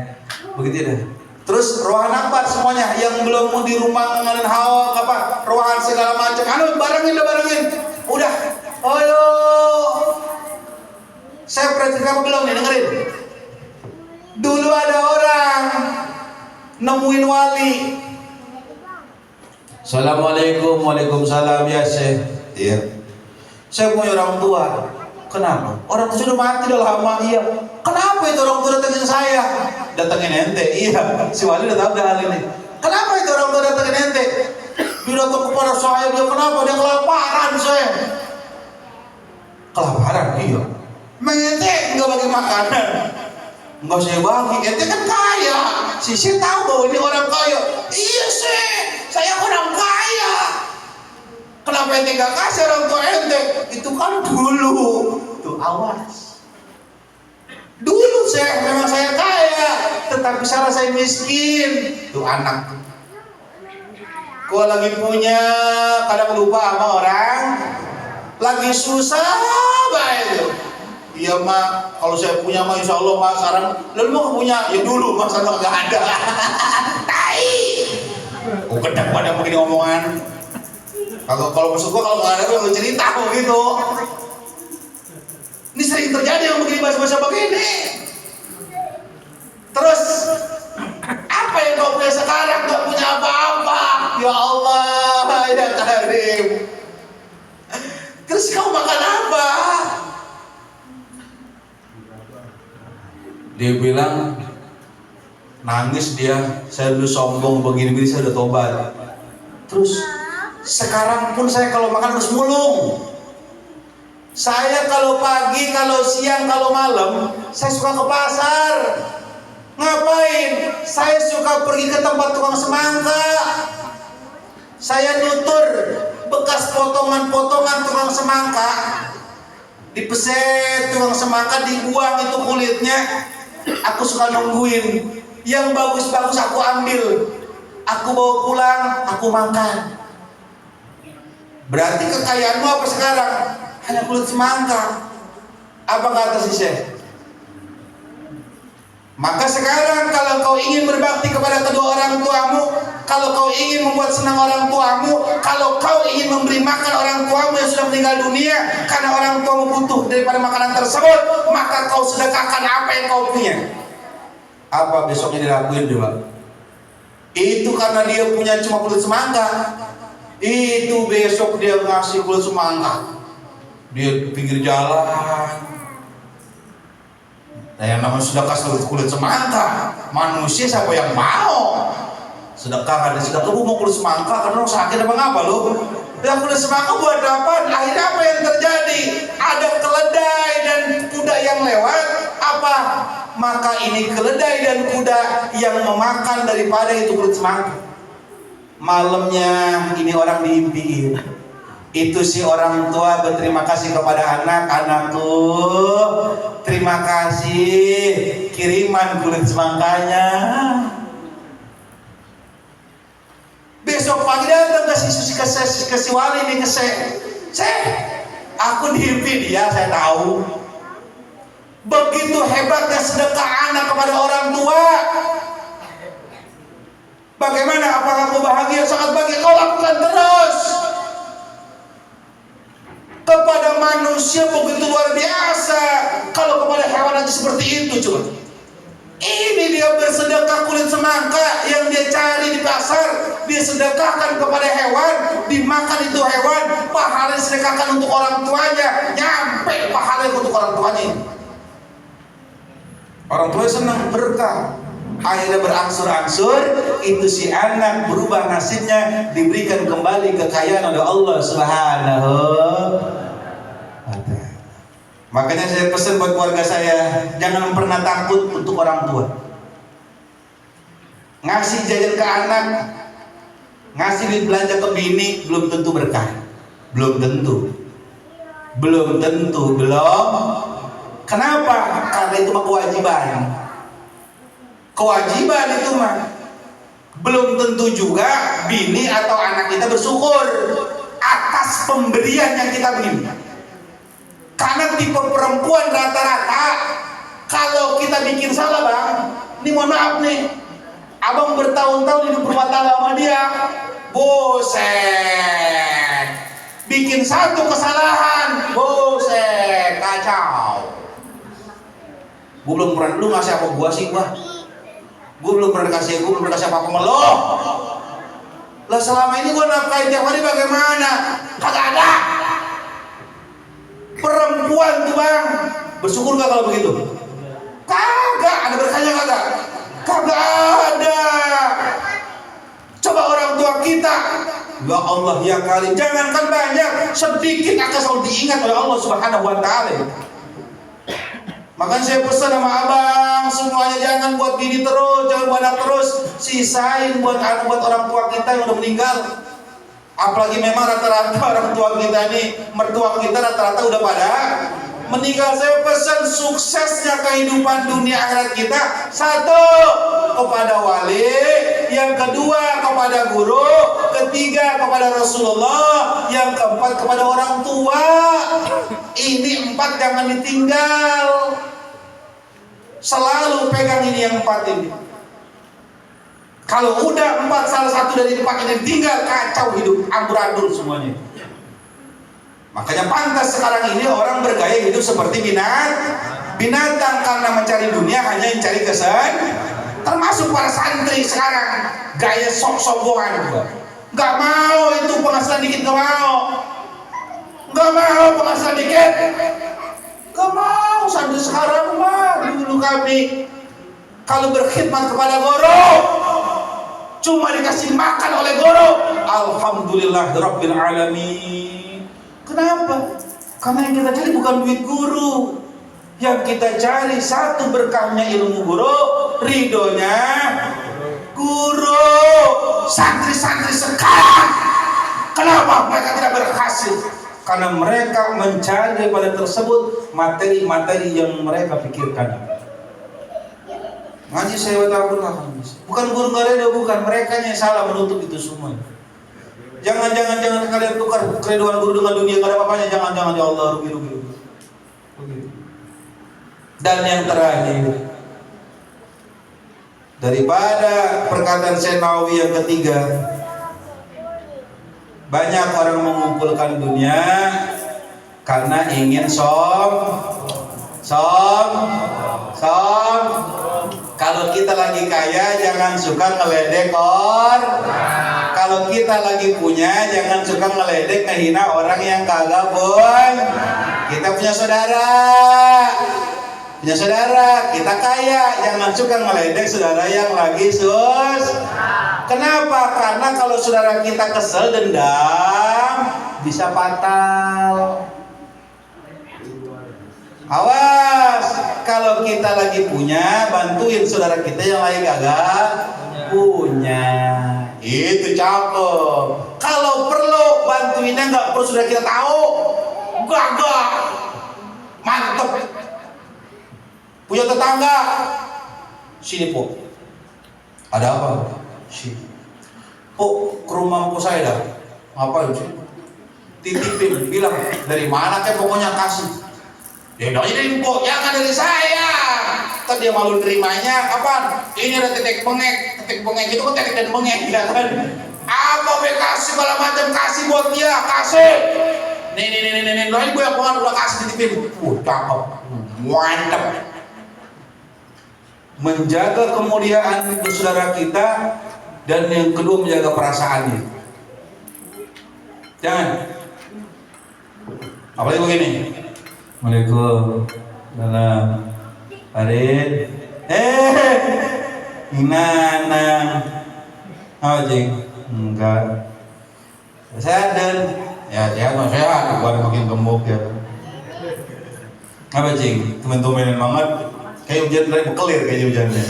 begitu deh. Terus ruangan akbar semuanya yang belum mau di rumah ngalin hawa apa, ruangan segala macam. Barengin. Udah. Ayo. Saya perhatikan apa belum nih, dengerin. Dulu ada orang nemuin wali. Assalamualaikum, waalaikumsalam ya Syekh. Iya. Saya punya orang tua. Kenapa? Orang tua sudah mati udah lama. Iya. Kenapa itu orang tua datangin saya? Datangin ente. Iya. Si wali udah tahu dah hal ini. Kenapa itu orang tua datangin ente? Dia datang kepada saya. Dia kenapa? Dia kelaparan saya. Kelaparan? Iya. Ente nggak bagi makanan. Nggak saya bagi. Ente kan kaya. Si tahu bahwa ini orang kaya. Iya sih. Saya orang kaya. Kenapa ente gak kasih orang tua ente? Itu kan dulu. Tuh awas. Dulu memang saya kaya, tetapi salah saya miskin. Tuh anak. Gua lagi punya, kadang lupa sama orang. Lagi susah baik. Iya mak, kalau saya punya mak insya Allah mak sekarang. Lalu mau punya, ya dulu mak sekarang gak ada. Tai. Kedap pada begini omongan. Kalau maksud gua kalau nggak ada gua cerita begitu. Ini sering terjadi yang begini bahasa begini. Terus apa yang kau punya sekarang? Gak punya apa-apa. Ya Allah, ya Karim. Terus kau makan apa? Dia bilang nangis dia. Saya dulu sombong begini-begini, saya udah tobat. Terus sekarang pun saya kalau makan harus mulung. Saya kalau pagi, kalau siang, kalau malam, saya suka ke pasar. Ngapain? Saya suka pergi ke tempat tukang semangka. Saya nutur bekas potongan-potongan tukang semangka. Dipeset tukang semangka, dibuang itu kulitnya. Aku suka nungguin. Yang bagus-bagus aku ambil. Aku bawa pulang, aku makan. Berarti kekayaanmu apa sekarang? Hanya kulit semangka. Apa kata si Syekh? Maka sekarang kalau kau ingin berbakti kepada kedua orang tuamu, kalau kau ingin membuat senang orang tuamu, kalau kau ingin memberi makan orang tuamu yang sudah meninggal dunia karena orang tuamu butuh daripada makanan tersebut, maka kau sedekahkan apa yang kau punya. Apa besoknya dilakuin coba? Itu karena dia punya cuma kulit semangka. Itu besok dia ngasih kulit semangka. Dia di pinggir jalan. Nah yang namanya sedekah kulit semangka, manusia siapa yang mau? Sedekah ada sedekah, lu mau kulit semangka karena orang sakit apa ngapa lu? Ya kulit semangka buat apa? Akhirnya apa yang terjadi? Ada keledai dan kuda yang lewat. Apa? Maka ini keledai dan kuda yang memakan daripada itu kulit semangka. Malamnya ini orang diimpiin. Itu si orang tua berterima kasih kepada anak-anakku. Terima kasih kiriman kulit semangkanya. Besok pagi datang ke si wali ini ke saya. Aku diimpi dia, saya tahu. Begitu hebatnya sedekah anak kepada orang tua. Bagaimana? Apakah kau bahagia? Sangat bahagia. Kau lakukan terus. Kepada manusia begitu luar biasa. Kalau kepada hewan aja seperti itu coba. Ini dia bersedekah kulit semangka yang dia cari di pasar, dia sedekahkan kepada hewan, dimakan itu hewan, pahala disedekahkan untuk orang tuanya, nyampe pahala untuk orang tuanya. Orang tua senang berkah. Akhirnya berangsur-angsur itu si anak berubah nasibnya, diberikan kembali kekayaan oleh Allah Subhanahu wa ta'ala. Makanya saya pesan buat keluarga saya, jangan pernah takut untuk orang tua. Ngasih jajan ke anak, ngasih duit belanja ke bini belum tentu berkah. Belum tentu. Kenapa? Karena itu mah kewajiban. Kewajiban itu mah. Belum tentu juga bini atau anak kita bersyukur atas pemberian yang kita beri. Karena tipe perempuan rata-rata, kalau kita bikin salah bang, ini mohon maaf nih, abang bertahun-tahun hidup rumah tangga sama dia, boset, bikin satu kesalahan, boset, kacau. Gue belum pernah, lu ngasih apa gua sih gua? Gue belum pernah kasih apa-apa sama lo. Lah selama ini gue nafkahin tiap hari bagaimana? Kagak ada. Perempuan tuh bang, bersyukur gak kalau begitu? Kagak, ada berkahnya kagak? Kagak ada. Coba orang tua kita, ya Allah ya kali, jangankan banyak, sedikit akan selalu diingat oleh Allah Subhanahu Wa Taala. Makanya saya pesan sama abang, semuanya jangan buat bini terus, jangan buat anak terus, sisain buat anak, buat orang tua kita yang udah meninggal. Apalagi memang rata-rata orang tua kita nih, mertua kita rata-rata udah pada meninggal. Saya pesan suksesnya kehidupan dunia akhirat kita, satu kepada wali, yang kedua kepada guru, ketiga kepada Rasulullah, yang keempat kepada orang tua. Ini 4 jangan ditinggal. Selalu pegang ini yang 4 ini. Kalau udah 4 salah satu dari 4 ini ditinggal, kacau hidup, amburadul semuanya. Makanya pantas sekarang ini orang bergaya hidup seperti binatang karena mencari dunia hanya mencari kesan. Termasuk para santri sekarang gaya sok-sokan. Gak mau itu penghasilan dikit, gak mau. Gak mau penghasilan dikit. Gak mau. Santri sekarang mah dulu kami kalau berkhidmat kepada guru cuma dikasih makan oleh guru, alhamdulillah rabbil alamin. Kenapa? Karena yang kita cari bukan duit guru, yang kita cari satu berkahnya ilmu guru, ridhonya guru. Santri-santri sekarang kenapa mereka tidak berhasil? Karena mereka mencari pada tersebut materi-materi yang mereka pikirkan. Ngaji saya tahu bukan guru nggak ada, bukan mereka yang salah menutup itu semua. Jangan kalian tukar keriduan guru dengan dunia, nggak ada apa-apanya. Jangan ya Allah, rugi. Dan yang terakhir, daripada perkataan Syekh Nawawi yang ketiga, banyak orang mengumpulkan dunia karena ingin som. Kalau kita lagi kaya, jangan suka ngeledek orang. Kalau kita lagi punya, jangan suka ngeledek, ngehina orang yang kagak pun. Kita punya saudara, kita kaya, jangan suka ngeledek saudara yang lagi sus. Kenapa? Karena kalau saudara kita kesel, dendam, bisa fatal. Awas, kalau kita lagi punya, bantuin saudara kita yang lagi kagak punya. Itu cakep. Kalau perlu bantuinnya, nggak perlu saudara kita tahu. Gagah, mantep. Punya tetangga, sini po. Ada apa? Sini. Po, ke rumah po saya dah. Ngapain sih? Titipin, bilang dari mana kayak pokoknya kasih. Ya dong, ini po, jangan dari saya. Tadi dia malu nerimanya, apaan? Ini ada tetek bengek itu kan tetek dan bengek, ya kan? Apa be kasih segala macam, kasih buat dia, kasih. Nih, ini gue yang udah kasih titipin. Cakep, mantep. Menjaga kemuliaan untuk saudara kita, dan yang kedua menjaga perasaannya. Jangan. Apalagi begini. Assalamualaikum. Salam. Arin. Gimana? Oh jing. Enggak. Sehat dan ya sehat. Gua makin gemuk ya. Apa jing? Temen-temenan banget. Kayak hujan dari bekelir kayaknya hujannya.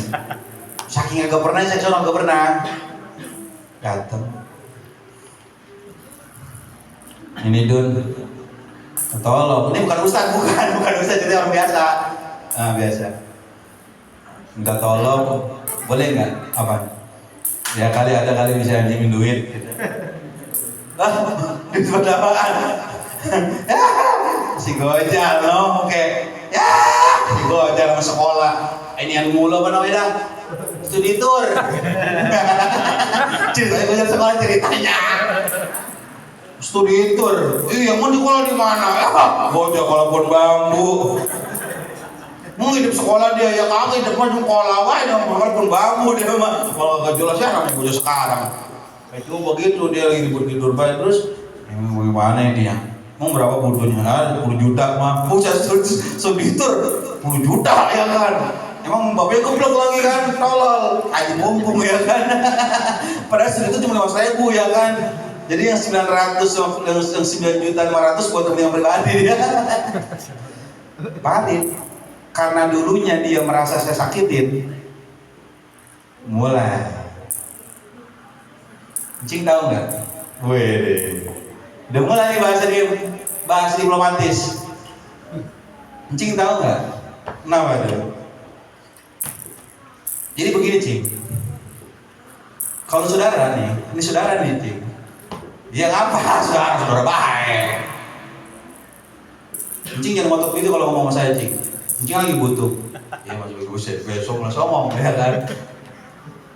Saking agak pernah, saya agak pernah. Datang. Ini Dun. Tolong, ini bukan ustaz, jadi orang biasa. Nah, biasa. Minta tolong, boleh nggak? Apa? Ya kali bisa minjemin duit. Gitu. Duit berapaan? Si Gojal, no? Oke. Ya, si Gojal sama sekolah. Ini yang mulu apa namanya dah? Studi tour. Ceritanya Gojal sekolah ceritanya. Studi tour. Iya, mau di sekolah di mana? Gojal walaupun bambu. Mau hidup sekolah dia ya kagak hidup mah sekolah wae dong walaupun bambu dia mah. Kalau enggak jelas ya namanya Gojal sekarang. Itu begitu dia lagi tidur baik terus bagaimana dia? Mau berapa butuhnya? 10 juta mah. Bisa sebitur 10 juta ya kan. Emang bapaknya goblok lagi kan, tolol. Aji mumpung ya kan. Padahal segitu cuma 5.000 ya kan. Jadi yang 900 yang 9.500.000 buat kepentingan pribadi dia. Balik. Karena dulunya dia merasa saya sakitin. Mulai. Cing tahu nggak? Wih. Udah mulai bahasa diplomatis. Cing tahu nggak? Kenapa itu? Jadi begini Cing. Kalau saudara nih, ini saudara nih Cing. Dia ngapa? Saudara baik. Cing jangan ngotot gitu kalau ngomong sama saya Cing. Cing lagi butuh. Ya Mas Buset, besok ngomong ya kan.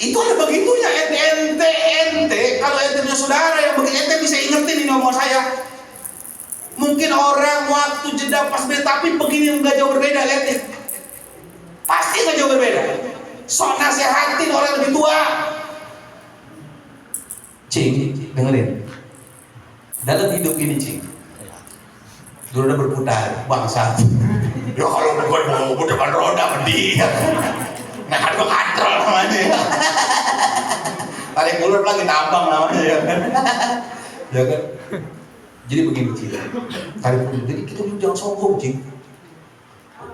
Itu ada begitunya ente kalau ente punya saudara yang begini ente bisa ingetin ini ngomong saya. Mungkin orang waktu jeda pas beda tapi begini nggak jauh berbeda ente. Pasti nggak jauh berbeda. Sok nasihatin orang lebih tua. Cing, dengerin. Dalam hidup ini Cing, dulu udah berputar bangsa. Ya kalau bukan mau depan roda mending. Nah kan gue katrol namanya. Tarik ulur lagi tambang namanya ya kan. Ya kan. Jadi begini Cing. Tarik ulur. Jadi kita jangan sombong Cing.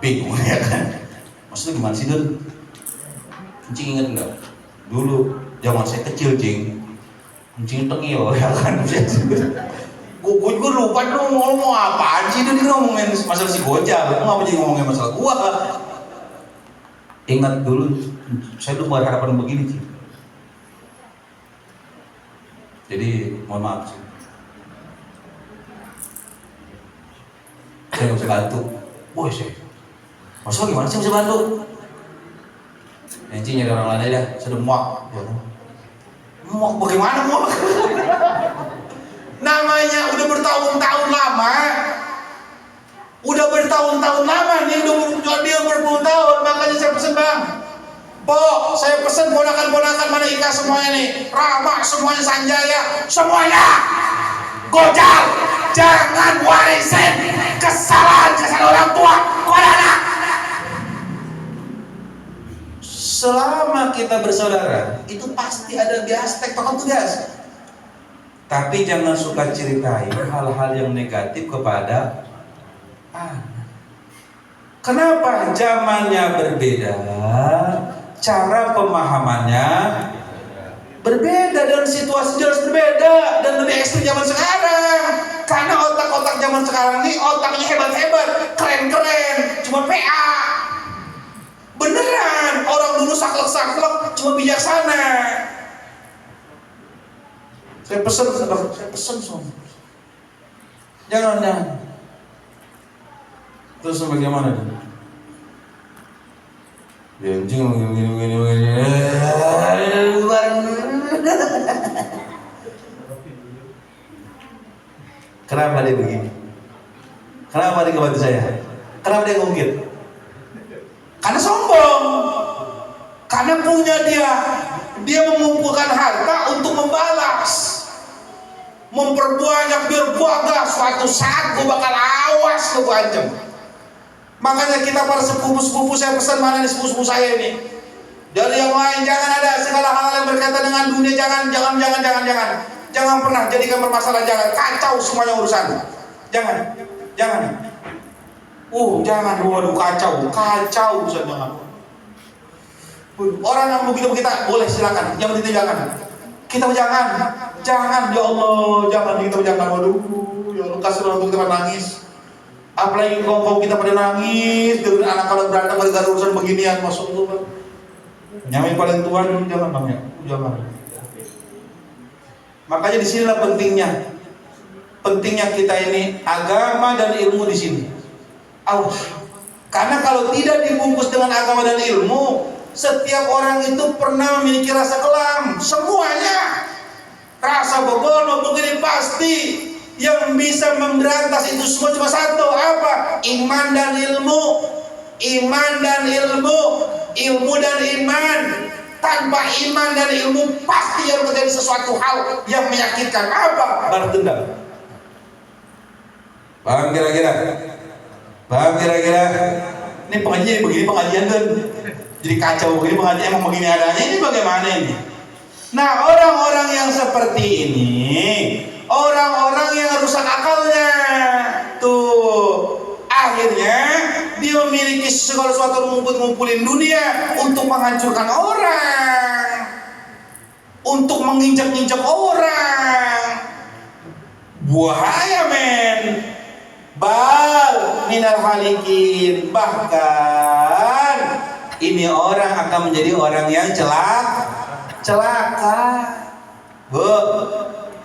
Bingung ya kan. Maksudnya gimana sih Dun? Cing ingat nggak? Dulu zaman saya kecil Cing. Cing tengil ya kan. Gue juga lupa dong ngomong apaan sih dia ngomongin masalah si Gojal, ngapa jadi ngomongin masalah gua? Ingat dulu, saya dulu berharapan begini sih. Jadi mohon maaf sih, saya nggak bisa bantu. Boy saya, masalah gimana sih bisa bantu? Nanti nyari orang lain aja, saya udah muak. Muak bagaimana muak? Namanya udah bertahun-tahun lama, nih dia berpuluh tahun, makanya saya pesen Bang. Po, saya pesen ponakan-ponakan mana Ika semuanya nih, Rama semuanya, Sanjaya semuanya, Gojal, jangan warisin kesalahan orang tua kepada anak. Selama kita bersaudara, itu pasti ada biastek, tokoh tugas. Tapi jangan suka ceritain hal-hal yang negatif kepada anak. Kenapa? Zamannya berbeda, cara pemahamannya berbeda, dan situasi jelas berbeda, dan lebih ekstrim zaman sekarang. Karena otak-otak zaman sekarang ini otaknya hebat-hebat, keren-keren, cuma PA. Beneran, orang dulu saklek-saklek, cuma bijaksana. Saya pesen semua. Jangan. Terus bagaimana dia? Ya anjing begini. Kenapa dia begini? Kenapa dia kebantu saya? Kenapa dia ngungkit? Karena sombong. Karena punya dia mengumpulkan harta untuk membalas, memperbanyak biar bangga. Suatu saat gue bakal awas ke gue ancam. Makanya kita para sepupu-sepupu, saya pesan mana nih sepupu-sepupu saya ini, dari yang lain jangan ada segala hal yang berkaitan dengan dunia, jangan pernah jadikan permasalahan, jangan kacau semuanya urusan, jangan, waduh kacau urusan, jangan. Orang yang begitu kita boleh silakan, yang begitu jangan. Kita jangan, ya Allah, jangan kita jangan. Waduh, ya Allah kasih orang untuk kita nangis. Apalagi kaum kita pada nangis dengan anak kalau berantem gara-gara urusan beginian, masuk itu kan. Nyamai paling tua dulu jangan bang ya, jangan. Makanya di sinilah pentingnya kita ini agama dan ilmu di sini. Karena kalau tidak dibungkus dengan agama dan ilmu, setiap orang itu pernah memiliki rasa kelam, semuanya. Rasa bogono begini pasti. Yang bisa memberantas itu semua cuma satu, apa? Iman dan ilmu. Iman dan ilmu. Ilmu dan iman. Tanpa iman dan ilmu pasti yang terjadi sesuatu hal yang menyakitkan. Apa? Balas dendam. Paham kira-kira? Ini pengajian begini pengajian kan? Jadi kacau begini pengajian, emang begini adanya, ini bagaimana ini? Nah, orang-orang yang seperti ini, orang-orang yang rusak akalnya, tuh akhirnya dia memiliki segala sesuatu ngumpulin dunia untuk menghancurkan orang, untuk menginjak-injak orang. Bahaya men. Bal minal halikin, bahkan ini orang akan menjadi orang yang celaka. Bu,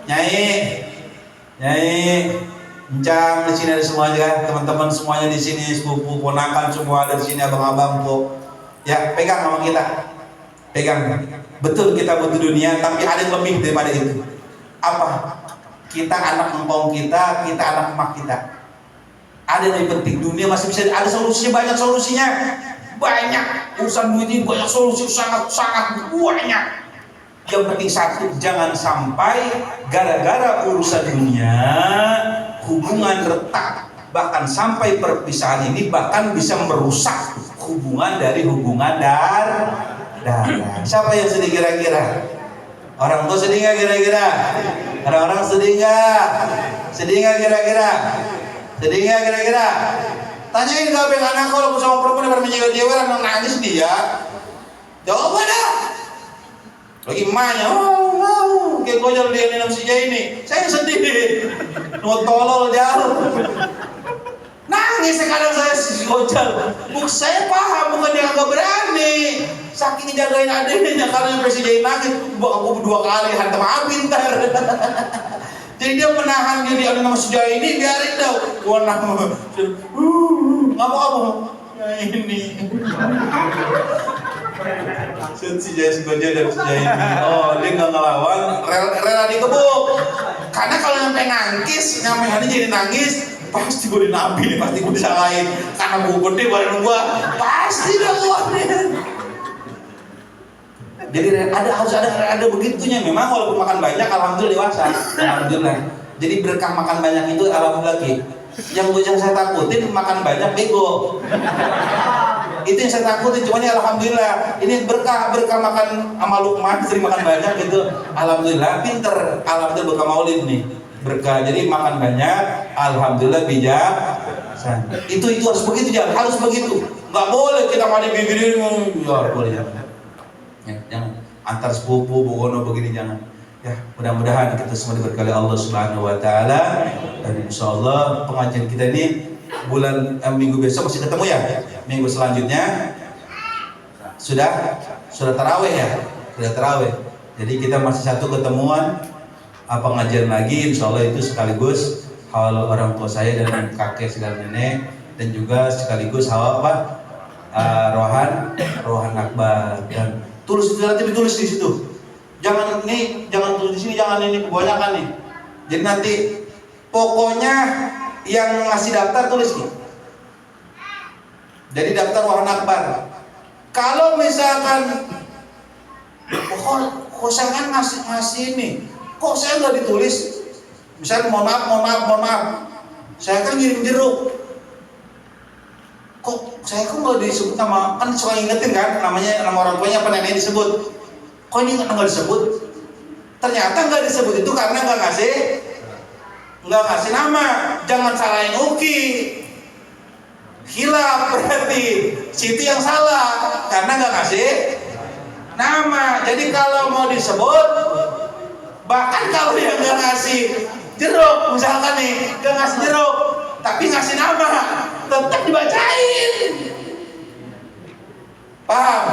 Nyai, Encang di sini ada semuanya kan, teman-teman semuanya di sini, sepupu, ponakan semua ada di sini, abang-abang tuh. Ya, pegang sama kita. Pegang. Betul kita butuh dunia, tapi ada yang lebih daripada itu. Apa? Kita anak empong kita anak emak kita. Ada yang lebih penting, dunia masih bisa, ada solusinya, banyak solusinya. Banyak, urusan duit ini banyak solusi, sangat banyak. Yang penting satu, jangan sampai gara-gara urusan dunia hubungan retak, bahkan sampai perpisahan ini bahkan bisa merusak hubungan dari hubungan darah. Siapa yang sedih kira-kira? Orang tua sedih nggak kira-kira? Orang-orang sedih nggak? Sedih nggak kira-kira? Sedih nggak kira-kira? Tanyain ke anak kalau sama perempuan yang menjaga dia, orang nangis dia. Jawab dah. Lagi emaknya, kayak gojol dia minum si Jai ini. Saya sedih, mau tolol jauh. Nangis kadang saya si gojol. Saya paham, bukan dia nggak berani. Saking jagain adiknya, karena yang si Jai nangis, aku 2 kali hantam api ntar. Jadi dia menahan diri, ada nama si Jai ini, biarin dong. Gua ngamuk. Ya ini. Si Jai Gojol dan si Jai ini, dia nggak ngelawan, rela dikebuk. Karena kalau sampai nangis, nyampe jadi nangis, pasti gue dinabi nih, pasti gue disalahin. Karena gue gede badan gue, pasti dong gue. Jadi harus ada begitunya. Memang walaupun makan banyak, alhamdulillah dewasa, alhamdulillah. Jadi berkah makan banyak itu alhamdulillah ki. Yang saya takutin makan banyak bego. Itu yang saya takutin, cuman ya alhamdulillah ini berkah makan sama Lukman, sering makan banyak gitu, alhamdulillah pinter, alhamdulillah berkah maulid nih berkah, jadi makan banyak, alhamdulillah bijak. Itu harus begitu, jangan harus begitu, nggak boleh kita mandi begini, ya boleh jangan antar sepupu bogono begini jangan. Ya, mudah-mudahan kita semua diberkahi Allah Subhanahu wa taala, dan insyaallah pengajian kita ini bulan minggu besok masih ketemu ya. Minggu selanjutnya sudah tarawih ya. Sudah tarawih. Jadi kita masih satu ketemuan pengajian lagi, insyaallah itu sekaligus haul orang tua saya dan kakek segala nenek, dan juga sekaligus haul rohan akbar, dan tulis itu nanti ditulis di situ. Jangan tulis di sini, jangan ini kebanyakan nih. Jadi nanti pokoknya yang ngasih daftar tulis nih. Jadi daftar rohan akbar. Kalau misalkan kok saya kan ngasih ini, kok saya nggak ditulis? Misalnya mohon maaf, saya kan ngirim jeruk. Kok saya nggak disebut nama, kan suka ingetin kan nama orang tuanya apa neneknya disebut. Kok ini nggak disebut? Ternyata nggak disebut itu karena nggak ngasih nama. Jangan salahin Uki. Hilaf berarti situ yang salah karena nggak ngasih nama. Jadi kalau mau disebut, bahkan kalau yang nggak ngasih jeruk, misalkan nih nggak ngasih jeruk, tapi ngasih nama tetap dibacain. Paham?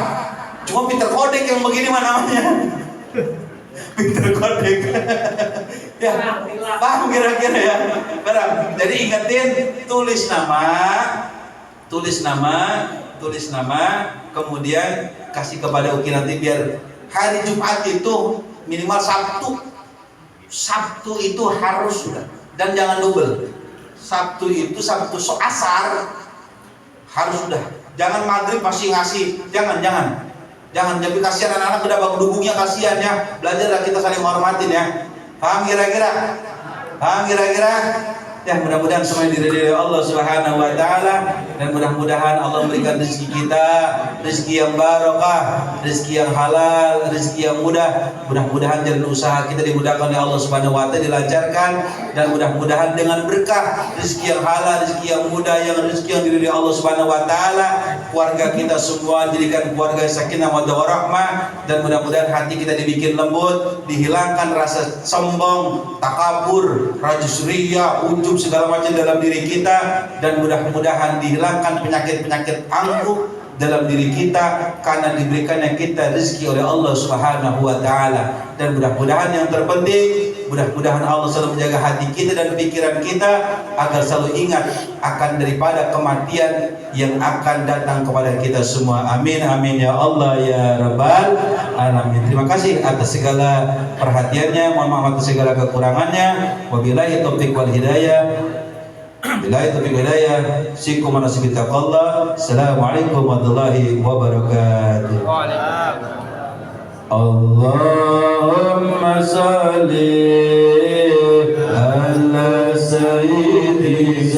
Cuma pinter kodek yang begini mah namanya. Pinter kodek. Ya, paham kira-kira ya? Paham. Jadi ingetin, tulis nama, kemudian kasih kepada Uki nanti biar hari Jumat itu minimal Sabtu itu harus sudah, dan jangan double. Sabtu asar harus sudah. Jangan maghrib masih ngasih, jangan. Jadi kasihan anak-anak udah bangun dubungnya, kasihan ya. Belajarlah kita saling menghormatin ya. Paham kira-kira? Ya, mudah-mudahan semuanya diridhoi oleh Allah Subhanahu wa taala, dan mudah-mudahan Allah memberikan rezeki kita, rezeki yang barokah, rezeki yang halal, rezeki yang mudah. Mudah-mudahan jalan usaha kita dimudahkan oleh Allah Subhanahu wa taala, dilancarkan, dan mudah-mudahan dengan berkah rezeki yang halal, rezeki yang mudah, rezeki yang diridhoi Allah Subhanahu wa taala, keluarga kita semua dijadikan keluarga sakinah mawaddah warahmah, dan mudah-mudahan hati kita dibikin lembut, dihilangkan rasa sombong, takabur, rajus riya, ujub, segala macam dalam diri kita, dan mudah-mudahan dihilangkan penyakit-penyakit angkuh dalam diri kita karena diberikannya kita rezeki oleh Allah Subhanahu wa taala. Dan mudah-mudahan yang terpenting, mudah-mudahan Allah selalu menjaga hati kita dan pikiran kita agar selalu ingat akan daripada kematian yang akan datang kepada kita semua. Amin amin ya Allah ya rabbal alamin. Terima kasih atas segala perhatiannya, mohon maaf atas segala kekurangannya. Wabillahi taufiq wal hidayah. Billahi taufiq wal hidayah. Sikum manasibit taqallah. Assalamualaikum warahmatullahi wabarakatuh. Waalaikumsalam. Allahumma salli ala sayyidi